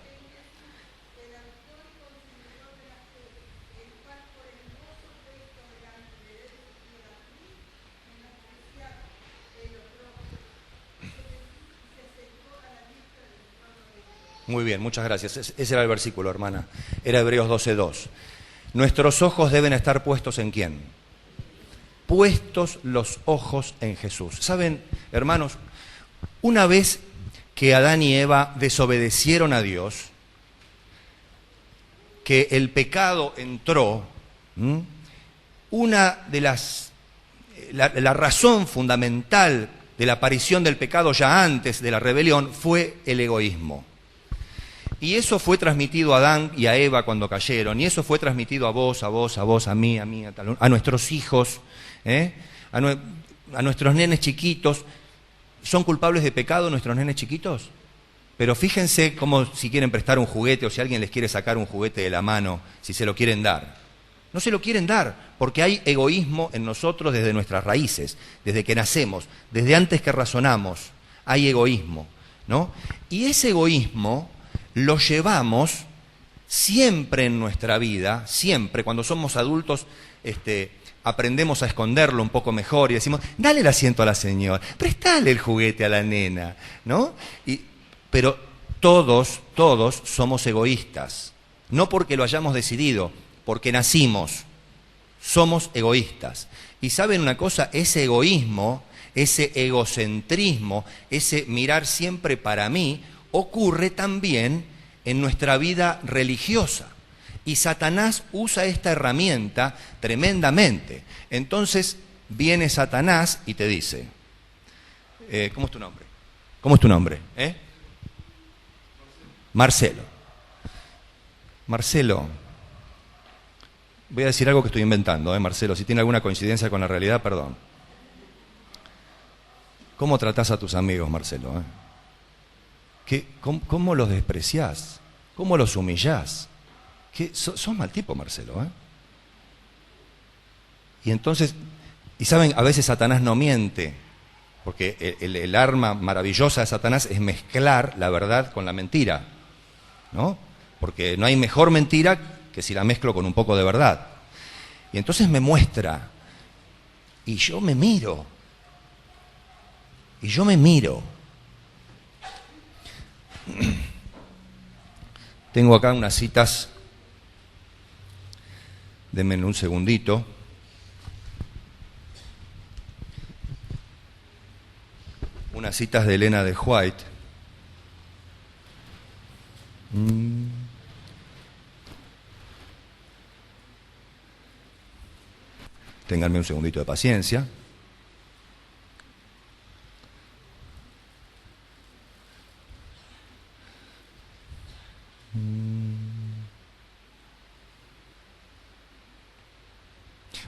Muy bien, muchas gracias. Ese era el versículo, hermana. Era Hebreos 12:2. Nuestros ojos deben estar puestos ¿en quién? Puestos los ojos en Jesús. ¿Saben, hermanos? Una vez que Adán y Eva desobedecieron a Dios, que el pecado entró, una de la razón fundamental de la aparición del pecado ya antes de la rebelión fue el egoísmo. Y eso fue transmitido a Adán y a Eva cuando cayeron, y eso fue transmitido a vos, a mí, a nuestros hijos, a nuestros nenes chiquitos. ¿Son culpables de pecado nuestros nenes chiquitos? Pero fíjense cómo si quieren prestar un juguete o si alguien les quiere sacar un juguete de la mano, si se lo quieren dar. No se lo quieren dar, porque hay egoísmo en nosotros desde nuestras raíces, desde que nacemos, desde antes que razonamos, hay egoísmo, ¿no? Y ese egoísmo lo llevamos siempre en nuestra vida, siempre, cuando somos adultos, aprendemos a esconderlo un poco mejor y decimos, dale el asiento a la señora, prestale el juguete a la nena, ¿no? Pero todos somos egoístas, no porque lo hayamos decidido, porque nacimos, somos egoístas. Y ¿saben una cosa? Ese egoísmo, ese egocentrismo, ese mirar siempre para mí, ocurre también en nuestra vida religiosa. Y Satanás usa esta herramienta tremendamente. Entonces viene Satanás y te dice, ¿cómo es tu nombre? ¿Cómo es tu nombre? Marcelo. Marcelo, voy a decir algo que estoy inventando, Marcelo, si tiene alguna coincidencia con la realidad, perdón. ¿Cómo tratás a tus amigos, Marcelo? ¿Cómo los despreciás? ¿Cómo los humillás? Sos mal tipo, Marcelo. Y entonces, y saben, a veces Satanás no miente, porque el arma maravillosa de Satanás es mezclar la verdad con la mentira, ¿no? Porque no hay mejor mentira que si la mezclo con un poco de verdad. Y entonces me muestra, y yo me miro, Tengo acá unas citas, denme un segundito. Unas citas de Elena de White. Ténganme un segundito de paciencia.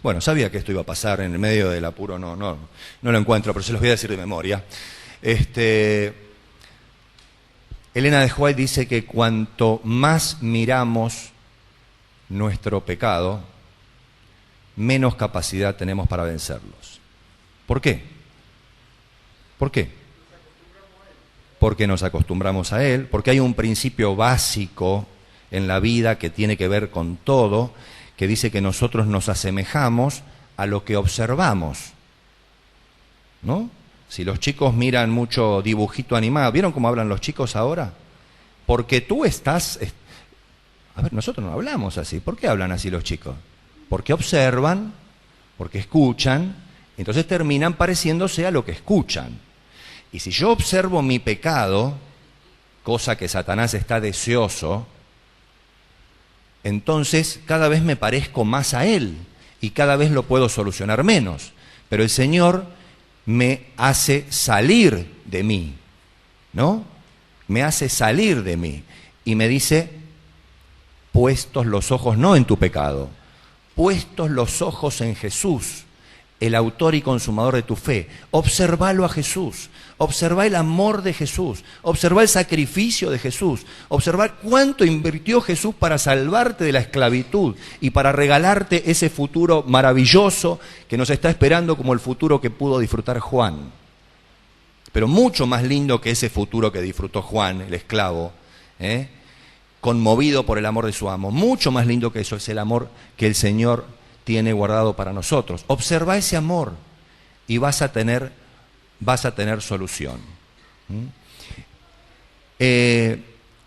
Bueno, sabía que esto iba a pasar en el medio del apuro, no lo encuentro, pero se los voy a decir de memoria. Elena de White dice que cuanto más miramos nuestro pecado, menos capacidad tenemos para vencerlos. ¿Por qué? ¿Por qué? Porque nos acostumbramos a él, porque hay un principio básico en la vida que tiene que ver con todo, que dice que nosotros nos asemejamos a lo que observamos, ¿no? Si los chicos miran mucho dibujito animado, ¿vieron cómo hablan los chicos ahora? Porque tú estás... A ver, nosotros no hablamos así. ¿Por qué hablan así los chicos? Porque observan, porque escuchan, entonces terminan pareciéndose a lo que escuchan. Y si yo observo mi pecado, cosa que Satanás está deseoso, entonces cada vez me parezco más a él y cada vez lo puedo solucionar menos. Pero el Señor me hace salir de mí, ¿no? Me hace salir de mí y me dice, puestos los ojos no en tu pecado, puestos los ojos en Jesús, el autor y consumador de tu fe. Observalo a Jesús, observa el amor de Jesús, observa el sacrificio de Jesús, observa cuánto invirtió Jesús para salvarte de la esclavitud y para regalarte ese futuro maravilloso que nos está esperando, como el futuro que pudo disfrutar Juan. Pero mucho más lindo que ese futuro que disfrutó Juan, el esclavo, conmovido por el amor de su amo. Mucho más lindo que eso es el amor que el Señor tiene guardado para nosotros. Observa ese amor y vas a tener solución.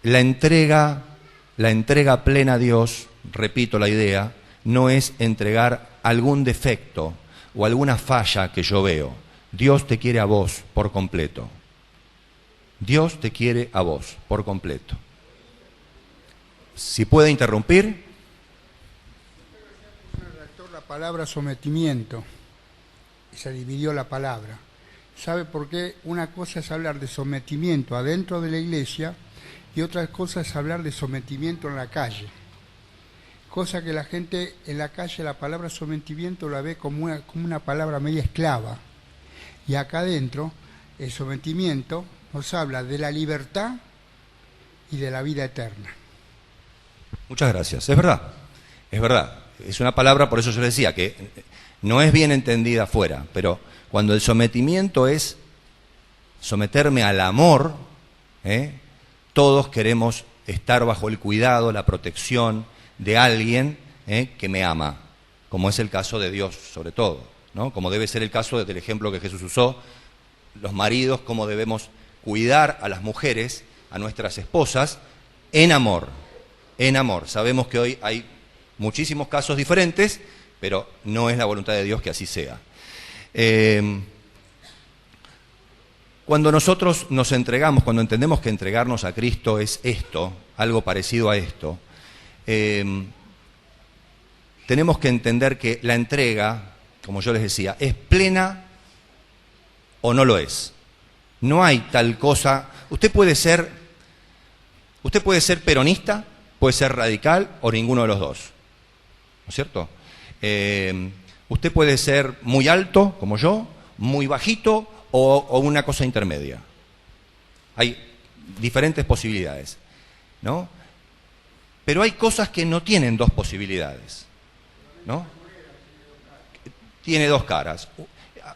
La entrega plena a Dios, repito la idea, no es entregar algún defecto o alguna falla que yo veo. Dios te quiere a vos por completo. Dios te quiere a vos por completo. Si puede interrumpir. La palabra sometimiento, y se dividió la palabra. ¿Sabe por qué? Una cosa es hablar de sometimiento adentro de la iglesia y otra cosa es hablar de sometimiento en la calle. Cosa que la gente en la calle la palabra sometimiento la ve como una palabra media esclava. Y acá adentro el sometimiento nos habla de la libertad y de la vida eterna. Muchas gracias. Es verdad, es verdad. Es una palabra, por eso yo le decía, que no es bien entendida afuera, pero cuando el sometimiento es someterme al amor, todos queremos estar bajo el cuidado, la protección de alguien que me ama, como es el caso de Dios sobre todo, ¿no? Como debe ser el caso del ejemplo que Jesús usó, los maridos, cómo debemos cuidar a las mujeres, a nuestras esposas, en amor, en amor. Sabemos que hoy hay muchísimos casos diferentes, pero no es la voluntad de Dios que así sea. Cuando nosotros nos entregamos, cuando entendemos que entregarnos a Cristo es esto, algo parecido a esto, tenemos que entender que la entrega, como yo les decía, es plena o no lo es. No hay tal cosa. Usted puede ser peronista, puede ser radical o ninguno de los dos. ¿No es cierto? Usted puede ser muy alto, como yo, muy bajito o una cosa intermedia. Hay diferentes posibilidades, ¿no? Pero hay cosas que no tienen dos posibilidades, ¿no? Tiene dos caras.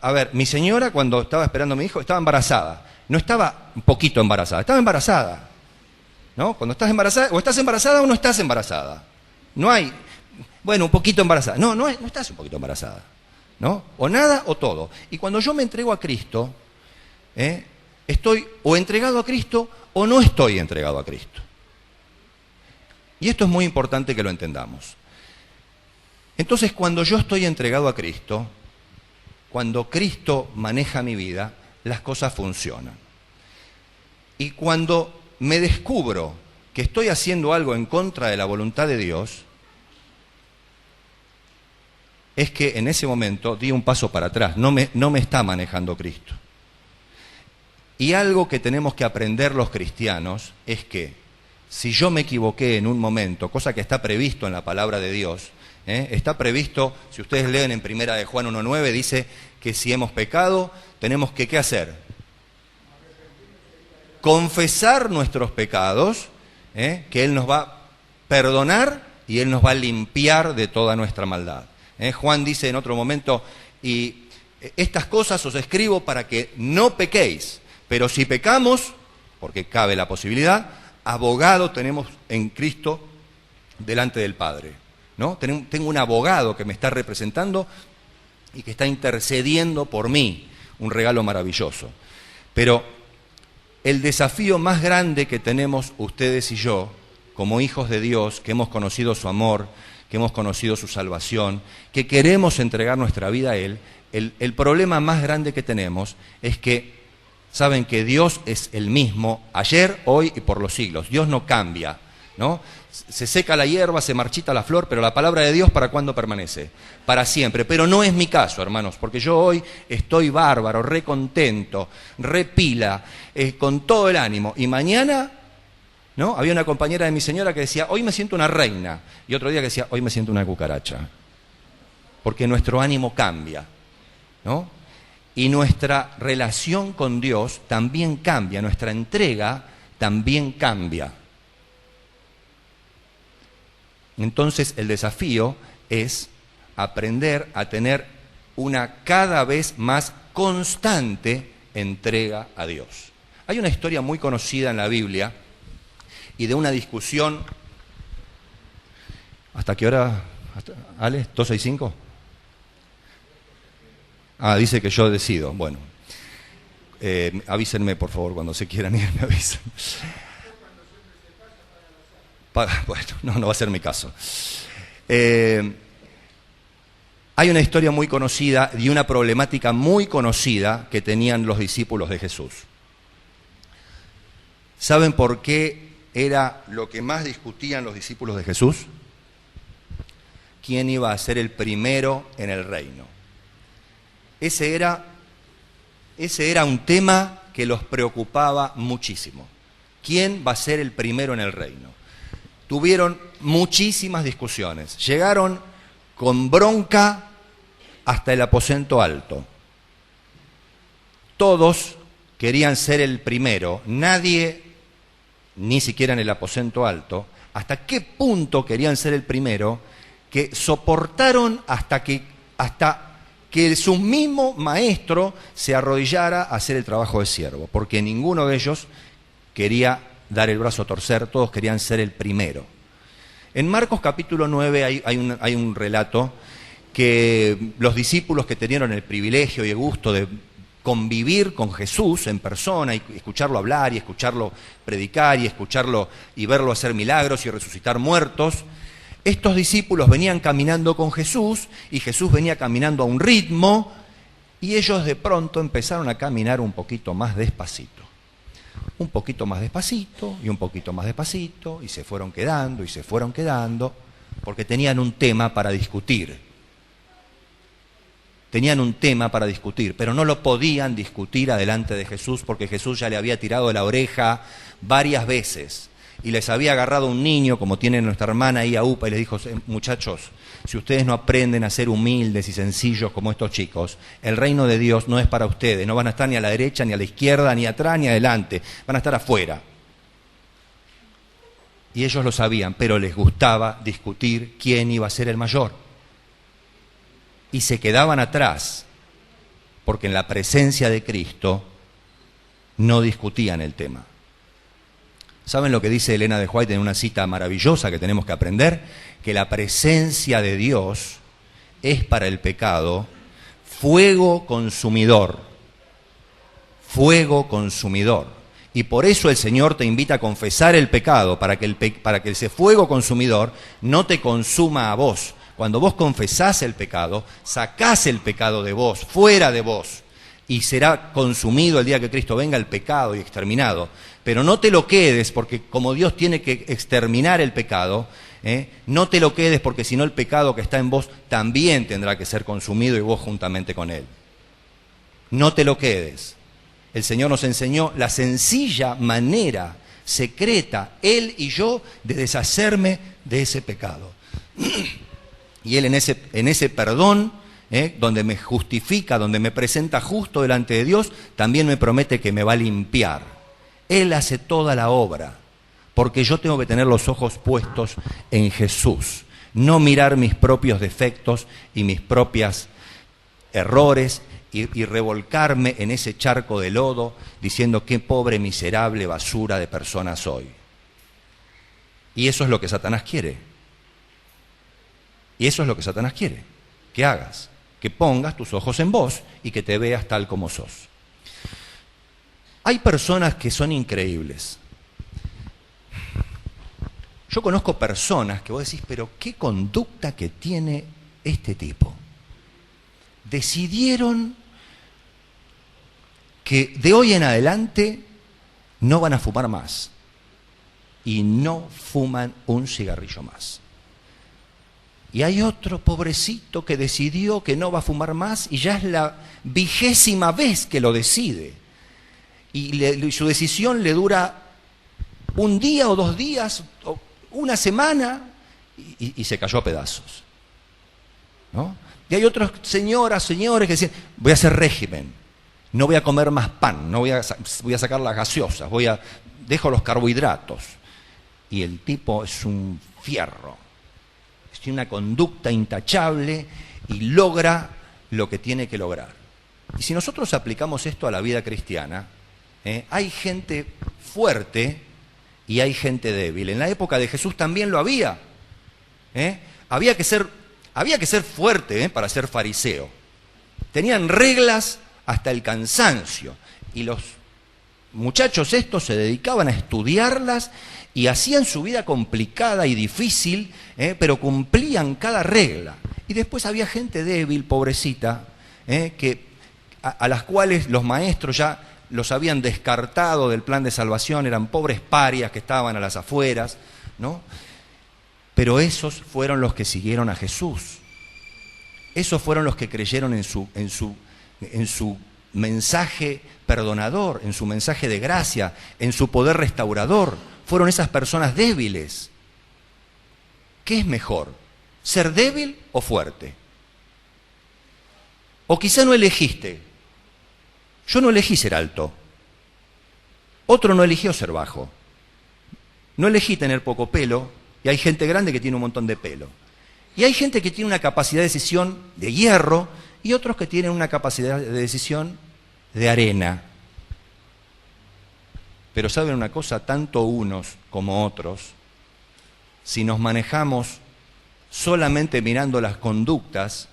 A ver, mi señora cuando estaba esperando a mi hijo estaba embarazada. No estaba un poquito embarazada, estaba embarazada, ¿no? Cuando estás embarazada, o estás embarazada o no estás embarazada. No hay, bueno, un poquito embarazada. No estás un poquito embarazada, ¿no? O nada o todo. Y cuando yo me entrego a Cristo, estoy o entregado a Cristo o no estoy entregado a Cristo. Y esto es muy importante que lo entendamos. Entonces, cuando yo estoy entregado a Cristo, cuando Cristo maneja mi vida, las cosas funcionan. Y cuando me descubro que estoy haciendo algo en contra de la voluntad de Dios, es que en ese momento di un paso para atrás, no me está manejando Cristo. Y algo que tenemos que aprender los cristianos es que si yo me equivoqué en un momento, cosa que está previsto en la palabra de Dios, está previsto, si ustedes leen en 1 de Juan 1:9, dice que si hemos pecado, tenemos que, ¿qué hacer? Confesar nuestros pecados, que Él nos va a perdonar y Él nos va a limpiar de toda nuestra maldad. Juan dice en otro momento, y estas cosas os escribo para que no pequéis, pero si pecamos, porque cabe la posibilidad, abogado tenemos en Cristo delante del Padre, ¿no? Tengo un abogado que me está representando y que está intercediendo por mí, un regalo maravilloso. Pero el desafío más grande que tenemos ustedes y yo, como hijos de Dios, que hemos conocido su amor, que hemos conocido su salvación, que queremos entregar nuestra vida a Él, el problema más grande que tenemos es que saben que Dios es el mismo ayer, hoy y por los siglos. Dios no cambia, ¿no? Se seca la hierba, se marchita la flor, pero la palabra de Dios, ¿para cuándo permanece? Para siempre. Pero no es mi caso, hermanos, porque yo hoy estoy bárbaro, re contento, re pila, con todo el ánimo. Y mañana, ¿no? Había una compañera de mi señora que decía, hoy me siento una reina. Y otro día que decía, hoy me siento una cucaracha. Porque nuestro ánimo cambia, ¿no? Y nuestra relación con Dios también cambia, nuestra entrega también cambia. Entonces el desafío es aprender a tener una cada vez más constante entrega a Dios. Hay una historia muy conocida en la Biblia y de una discusión. ¿Hasta qué hora, Ale? ¿2:65? Dice que yo decido. Bueno, avísenme por favor cuando se quieran ir, me avisan. Bueno, no va a ser mi caso. Hay una historia muy conocida y una problemática muy conocida que tenían los discípulos de Jesús. ¿Saben por qué era lo que más discutían los discípulos de Jesús? ¿Quién iba a ser el primero en el reino? Ese era un tema que los preocupaba muchísimo. ¿Quién va a ser el primero en el reino? Tuvieron muchísimas discusiones. Llegaron con bronca hasta el aposento alto. Todos querían ser el primero. Nadie, ni siquiera en el aposento alto, hasta qué punto querían ser el primero, que soportaron hasta que su mismo maestro se arrodillara a hacer el trabajo de siervo, porque ninguno de ellos quería dar el brazo a torcer, todos querían ser el primero. En Marcos capítulo 9 hay un relato que los discípulos que tenían el privilegio y el gusto de convivir con Jesús en persona y escucharlo hablar y escucharlo predicar y escucharlo y verlo hacer milagros y resucitar muertos, estos discípulos venían caminando con Jesús y Jesús venía caminando a un ritmo y ellos de pronto empezaron a caminar un poquito más despacito. Un poquito más despacito y un poquito más despacito y se fueron quedando porque tenían un tema para discutir. tenían un tema para discutir, pero no lo podían discutir adelante de Jesús porque Jesús ya le había tirado de la oreja varias veces y les había agarrado un niño, como tiene nuestra hermana ahí a UPA, y les dijo: muchachos, si ustedes no aprenden a ser humildes y sencillos como estos chicos, el reino de Dios no es para ustedes, no van a estar ni a la derecha, ni a la izquierda, ni atrás, ni adelante, van a estar afuera. Y ellos lo sabían, pero les gustaba discutir quién iba a ser el mayor. Y se quedaban atrás, porque en la presencia de Cristo no discutían el tema. ¿Saben lo que dice Elena de White en una cita maravillosa que tenemos que aprender? Que la presencia de Dios es para el pecado fuego consumidor. Fuego consumidor. Y por eso el Señor te invita a confesar el pecado, para que ese fuego consumidor no te consuma a vos. Cuando vos confesás el pecado, sacás el pecado de vos, fuera de vos, y será consumido el día que Cristo venga el pecado y exterminado. Pero no te lo quedes, porque como Dios tiene que exterminar el pecado, no te lo quedes, porque si no el pecado que está en vos también tendrá que ser consumido y vos juntamente con él. No te lo quedes. El Señor nos enseñó la sencilla manera secreta, Él y yo, de deshacerme de ese pecado. Y Él en ese perdón, donde me justifica, donde me presenta justo delante de Dios, también me promete que me va a limpiar. Él hace toda la obra, porque yo tengo que tener los ojos puestos en Jesús, no mirar mis propios defectos y mis propios errores, y revolcarme en ese charco de lodo diciendo: qué pobre, miserable basura de persona soy. Y eso es lo que Satanás quiere. Y eso es lo que Satanás quiere que hagas, que pongas tus ojos en vos y que te veas tal como sos. Hay personas que son increíbles. Yo conozco personas que vos decís: pero qué conducta que tiene este tipo. Decidieron que de hoy en adelante no van a fumar más. Y no fuman un cigarrillo más. Y hay otro pobrecito que decidió que no va a fumar más y ya es la 20ª vez que lo decide. Y su decisión le dura un día o 2 días, o una semana, y se cayó a pedazos. ¿No? Y hay otros señores que dicen: voy a hacer régimen. No voy a comer más pan, voy a sacar las gaseosas, dejo los carbohidratos. Y el tipo es un fierro, tiene una conducta intachable y logra lo que tiene que lograr. Y si nosotros aplicamos esto a la vida cristiana, hay gente fuerte y hay gente débil. En la época de Jesús también lo había. Había que ser fuerte para ser fariseo. Tenían reglas hasta el cansancio, y los muchachos estos se dedicaban a estudiarlas y hacían su vida complicada y difícil, pero cumplían cada regla. Y después había gente débil, pobrecita, a las cuales los maestros ya los habían descartado del plan de salvación, eran pobres parias que estaban a las afueras, ¿no? Pero esos fueron los que siguieron a Jesús. Esos fueron los que creyeron en su mensaje perdonador, en su mensaje de gracia, en su poder restaurador. Fueron esas personas débiles. ¿Qué es mejor? ¿Ser débil o fuerte? O quizá no elegiste. Yo no elegí ser alto. Otro no eligió ser bajo. No elegí tener poco pelo, y hay gente grande que tiene un montón de pelo. Y hay gente que tiene una capacidad de decisión de hierro, y otros que tienen una capacidad de decisión de arena. Pero ¿saben una cosa? Tanto unos como otros, si nos manejamos solamente mirando las conductas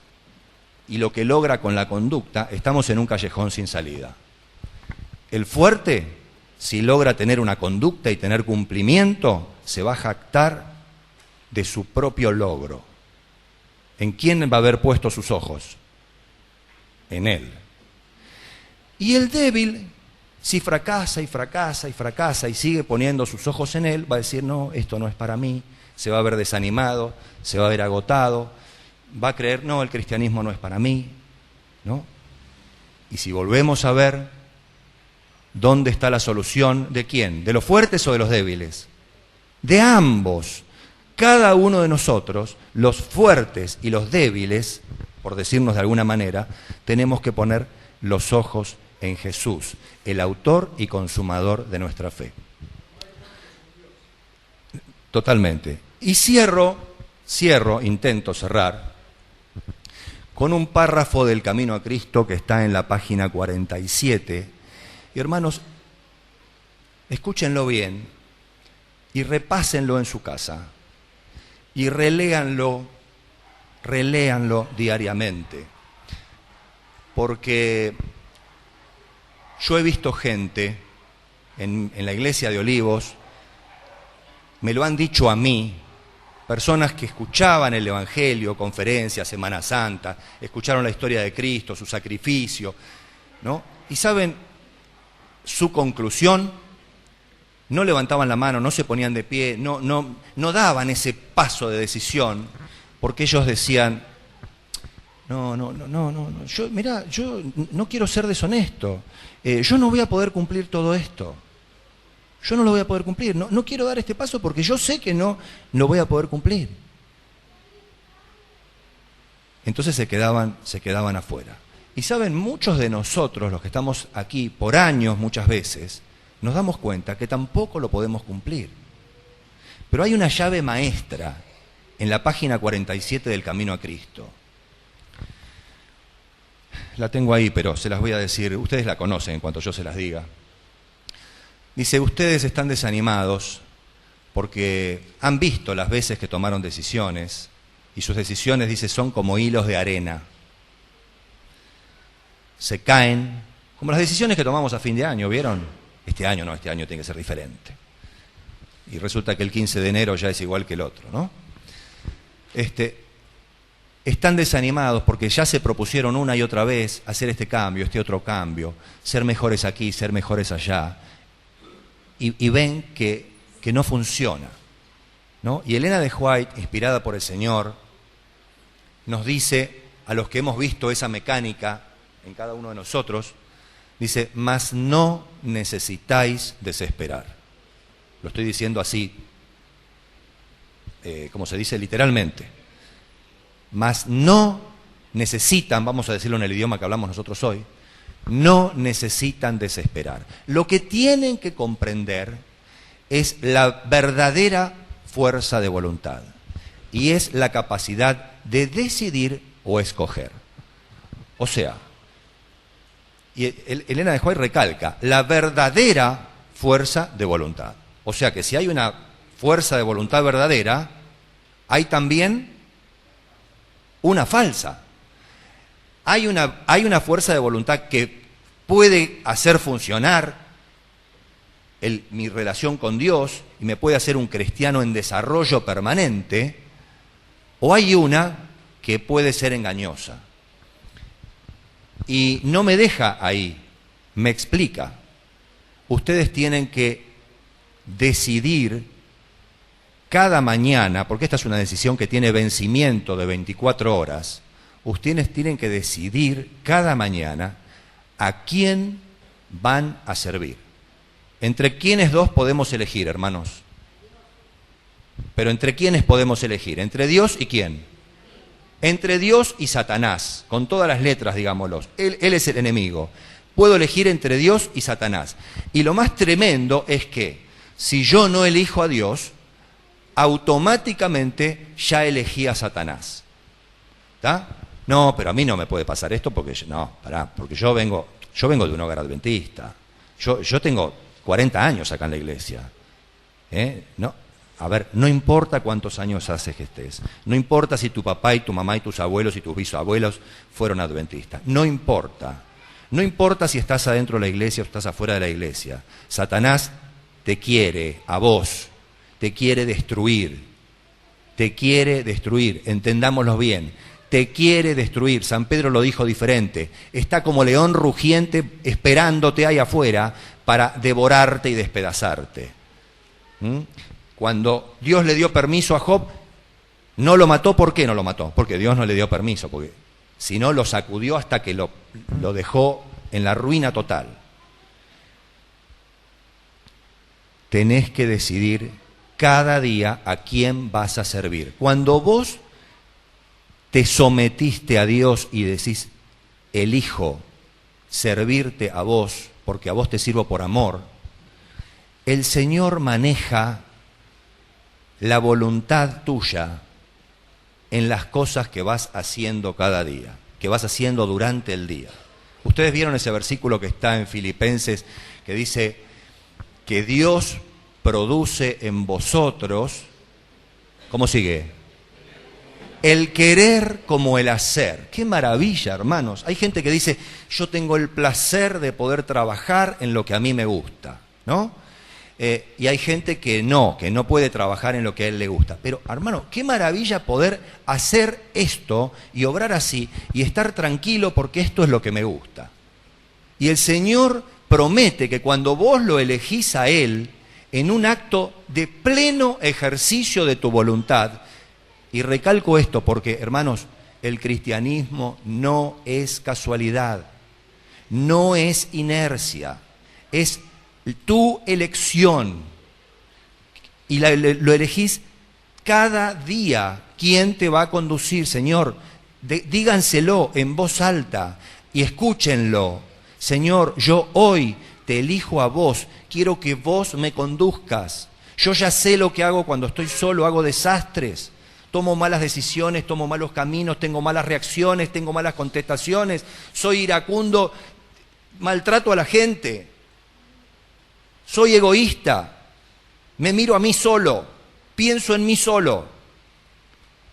y lo que logra con la conducta, estamos en un callejón sin salida. El fuerte, si logra tener una conducta y tener cumplimiento, se va a jactar de su propio logro. ¿En quién va a haber puesto sus ojos? En él. Y el débil, si fracasa y fracasa y fracasa y sigue poniendo sus ojos en él, va a decir: no, esto no es para mí, se va a ver desanimado, se va a ver agotado, va a creer: no, el cristianismo no es para mí. ¿no? Y si volvemos a ver, ¿dónde está la solución? ¿De quién? ¿De los fuertes o de los débiles? De ambos. Cada uno de nosotros, los fuertes y los débiles, por decirnos de alguna manera, tenemos que poner los ojos en Jesús, el autor y consumador de nuestra fe. Totalmente. Y intento cerrar, con un párrafo del Camino a Cristo que está en la página 47. Y hermanos, escúchenlo bien y repásenlo en su casa y reléanlo diariamente. Porque yo he visto gente en la iglesia de Olivos, me lo han dicho a mí, personas que escuchaban el Evangelio, conferencias, Semana Santa, escucharon la historia de Cristo, su sacrificio, ¿no? Y saben, su conclusión, no levantaban la mano, no se ponían de pie, no daban ese paso de decisión, porque ellos decían, no, yo no quiero ser deshonesto, yo no voy a poder cumplir todo esto. Yo no lo voy a poder cumplir, no quiero dar este paso porque yo sé que no lo voy a poder cumplir. Entonces se quedaban afuera. Y saben, muchos de nosotros, los que estamos aquí por años muchas veces, nos damos cuenta que tampoco lo podemos cumplir. Pero hay una llave maestra en la página 47 del Camino a Cristo. La tengo ahí, pero se las voy a decir, ustedes la conocen en cuanto yo se las diga. Dice, ustedes están desanimados porque han visto las veces que tomaron decisiones y sus decisiones, dice, son como hilos de arena. Se caen, como las decisiones que tomamos a fin de año, ¿vieron? Este año tiene que ser diferente. Y resulta que el 15 de enero ya es igual que el otro, ¿no? Están desanimados porque ya se propusieron una y otra vez hacer este cambio, este otro cambio, ser mejores aquí, ser mejores allá. Y ven que no funciona, ¿no? Y Elena de White, inspirada por el Señor, nos dice, a los que hemos visto esa mecánica en cada uno de nosotros, dice, mas no necesitáis desesperar. Lo estoy diciendo así, como se dice literalmente. Mas no necesitan, vamos a decirlo en el idioma que hablamos nosotros hoy, no necesitan desesperar. Lo que tienen que comprender es la verdadera fuerza de voluntad y es la capacidad de decidir o escoger. O sea, y Elena de White recalca, la verdadera fuerza de voluntad. O sea que si hay una fuerza de voluntad verdadera, hay también una falsa. Hay una fuerza de voluntad que puede hacer funcionar mi relación con Dios y me puede hacer un cristiano en desarrollo permanente, o hay una que puede ser engañosa. Y no me deja ahí, me explica. Ustedes tienen que decidir cada mañana, porque esta es una decisión que tiene vencimiento de 24 horas, ustedes tienen que decidir cada mañana a quién van a servir. ¿Entre quiénes dos podemos elegir, hermanos? Pero ¿entre quiénes podemos elegir? ¿Entre Dios y quién? Entre Dios y Satanás, con todas las letras, digámoslo. Él es el enemigo. Puedo elegir entre Dios y Satanás. Y lo más tremendo es que si yo no elijo a Dios, automáticamente ya elegí a Satanás. ¿Está? No, pero a mí no me puede pasar esto porque porque yo vengo de un hogar adventista. Yo tengo 40 años acá en la iglesia. No, a ver, no importa cuántos años haces que estés. No importa si tu papá y tu mamá y tus abuelos y tus bisabuelos fueron adventistas. No importa. No importa si estás adentro de la iglesia o estás afuera de la iglesia. Satanás te quiere, a vos, te quiere destruir. Te quiere destruir, entendámoslo bien. Te quiere destruir. San Pedro lo dijo diferente. Está como león rugiente esperándote ahí afuera para devorarte y despedazarte. Cuando Dios le dio permiso a Job, no lo mató. ¿Por qué no lo mató? Porque Dios no le dio permiso. Porque sino lo sacudió hasta que lo dejó en la ruina total. Tenés que decidir cada día a quién vas a servir. Cuando vos te sometiste a Dios y decís, elijo servirte a vos, porque a vos te sirvo por amor, el Señor maneja la voluntad tuya en las cosas que vas haciendo cada día, que vas haciendo durante el día. Ustedes vieron ese versículo que está en Filipenses, que dice que Dios produce en vosotros, ¿cómo sigue? El querer como el hacer. ¡Qué maravilla, hermanos! Hay gente que dice, yo tengo el placer de poder trabajar en lo que a mí me gusta, ¿no? Y hay gente que no puede trabajar en lo que a él le gusta. Pero, hermano, qué maravilla poder hacer esto y obrar así y estar tranquilo porque esto es lo que me gusta. Y el Señor promete que cuando vos lo elegís a Él, en un acto de pleno ejercicio de tu voluntad, y recalco esto porque, hermanos, el cristianismo no es casualidad, no es inercia, es tu elección, y lo elegís cada día. ¿Quién te va a conducir, Señor? Díganselo en voz alta y escúchenlo. Señor, yo hoy te elijo a vos, quiero que vos me conduzcas. Yo ya sé lo que hago cuando estoy solo, hago desastres, tomo malas decisiones, tomo malos caminos, tengo malas reacciones, tengo malas contestaciones, soy iracundo, maltrato a la gente. Soy egoísta, me miro a mí solo, pienso en mí solo.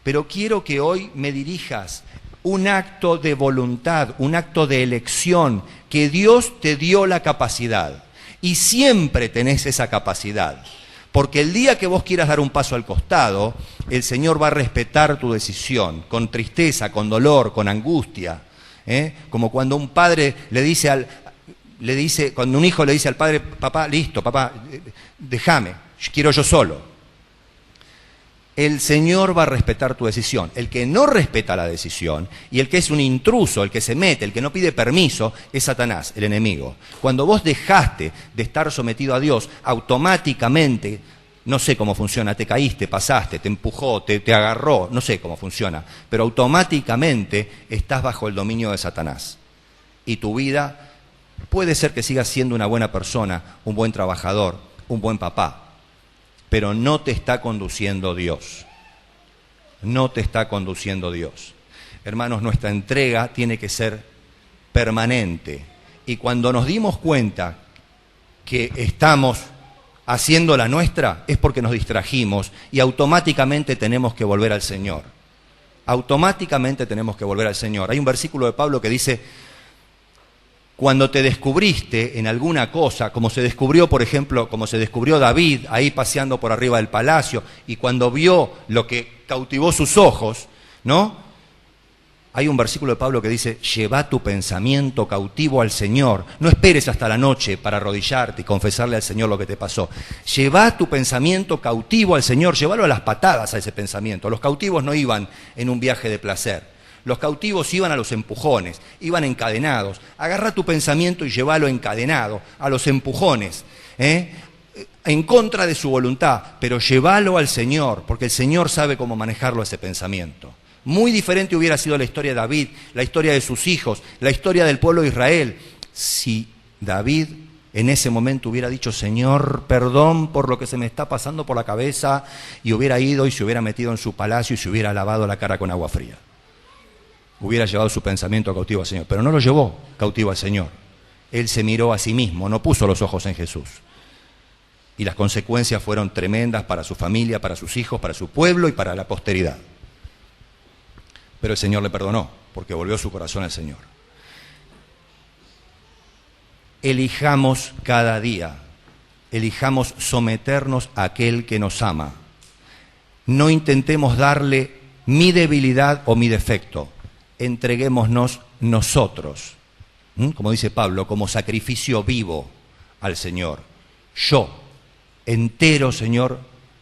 Pero quiero que hoy me dirijas un acto de voluntad, un acto de elección, que Dios te dio la capacidad. Y siempre tenés esa capacidad. Porque el día que vos quieras dar un paso al costado, el Señor va a respetar tu decisión, con tristeza, con dolor, con angustia. Como cuando un padre cuando un hijo le dice al padre, papá, listo, papá, déjame, quiero yo solo. El Señor va a respetar tu decisión. El que no respeta la decisión y el que es un intruso, el que se mete, el que no pide permiso, es Satanás, el enemigo. Cuando vos dejaste de estar sometido a Dios, automáticamente, no sé cómo funciona, te caíste, pasaste, te empujó, te agarró, no sé cómo funciona, pero automáticamente estás bajo el dominio de Satanás. Y tu vida puede ser que sigas siendo una buena persona, un buen trabajador, un buen papá, pero no te está conduciendo Dios. No te está conduciendo Dios. Hermanos, nuestra entrega tiene que ser permanente. Y cuando nos dimos cuenta que estamos haciendo la nuestra, es porque nos distrajimos y automáticamente tenemos que volver al Señor. Automáticamente tenemos que volver al Señor. Hay un versículo de Pablo que dice, cuando te descubriste en alguna cosa, como se descubrió, por ejemplo, como se descubrió David ahí paseando por arriba del palacio, y cuando vio lo que cautivó sus ojos, ¿no? Hay un versículo de Pablo que dice, lleva tu pensamiento cautivo al Señor. No esperes hasta la noche para arrodillarte y confesarle al Señor lo que te pasó. Lleva tu pensamiento cautivo al Señor, llévalo a las patadas a ese pensamiento. Los cautivos no iban en un viaje de placer. Los cautivos iban a los empujones, iban encadenados. Agarra tu pensamiento y llévalo encadenado, a los empujones, en contra de su voluntad, pero llévalo al Señor, porque el Señor sabe cómo manejarlo ese pensamiento. Muy diferente hubiera sido la historia de David, la historia de sus hijos, la historia del pueblo de Israel, si David en ese momento hubiera dicho, Señor, perdón por lo que se me está pasando por la cabeza, y hubiera ido y se hubiera metido en su palacio y se hubiera lavado la cara con agua fría. Hubiera llevado su pensamiento cautivo al Señor, pero no lo llevó cautivo al Señor. Él se miró a sí mismo, no puso los ojos en Jesús. Y las consecuencias fueron tremendas para su familia, para sus hijos, para su pueblo y para la posteridad. Pero el Señor le perdonó, porque volvió su corazón al Señor. Elijamos cada día, elijamos someternos a aquel que nos ama. No intentemos darle mi debilidad o mi defecto. Entreguémonos nosotros, como dice Pablo, como sacrificio vivo al Señor. Yo, entero, Señor,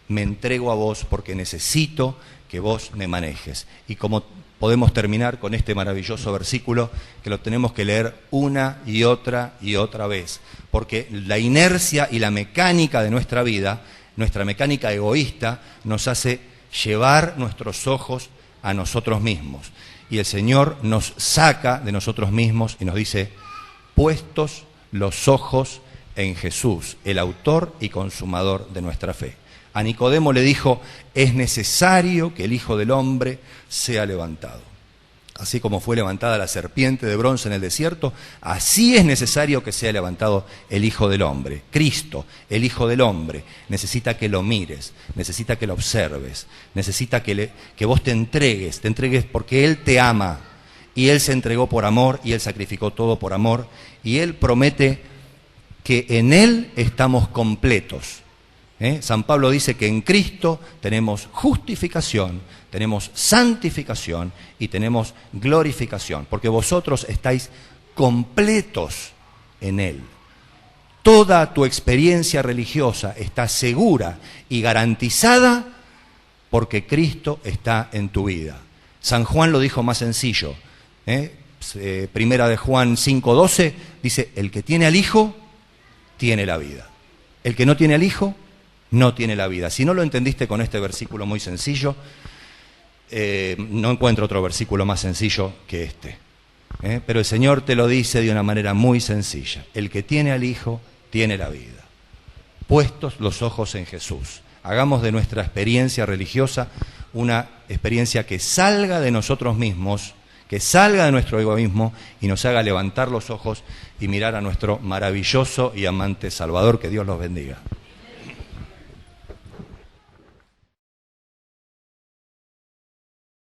me entrego a vos porque necesito que vos me manejes. Y como podemos terminar con este maravilloso versículo que lo tenemos que leer una y otra vez, porque la inercia y la mecánica de nuestra vida, nuestra mecánica egoísta, nos hace llevar nuestros ojos a nosotros mismos. Y el Señor nos saca de nosotros mismos y nos dice: puestos los ojos en Jesús, el autor y consumador de nuestra fe. A Nicodemo le dijo: es necesario que el Hijo del Hombre sea levantado. Así como fue levantada la serpiente de bronce en el desierto, así es necesario que sea levantado el Hijo del Hombre. Cristo, el Hijo del Hombre, necesita que lo mires, necesita que lo observes, necesita que vos te entregues porque Él te ama, y Él se entregó por amor, y Él sacrificó todo por amor, y Él promete que en Él estamos completos. San Pablo dice que en Cristo tenemos justificación, tenemos santificación y tenemos glorificación, porque vosotros estáis completos en Él. Toda tu experiencia religiosa está segura y garantizada porque Cristo está en tu vida. San Juan lo dijo más sencillo. Primera de Juan 5:12 dice: el que tiene al Hijo tiene la vida. El que no tiene al Hijo no tiene la vida. Si no lo entendiste con este versículo muy sencillo, no encuentro otro versículo más sencillo que este. Pero el Señor te lo dice de una manera muy sencilla: el que tiene al Hijo tiene la vida. Puestos los ojos en Jesús, hagamos de nuestra experiencia religiosa una experiencia que salga de nosotros mismos, que salga de nuestro egoísmo y nos haga levantar los ojos y mirar a nuestro maravilloso y amante Salvador. Que Dios los bendiga.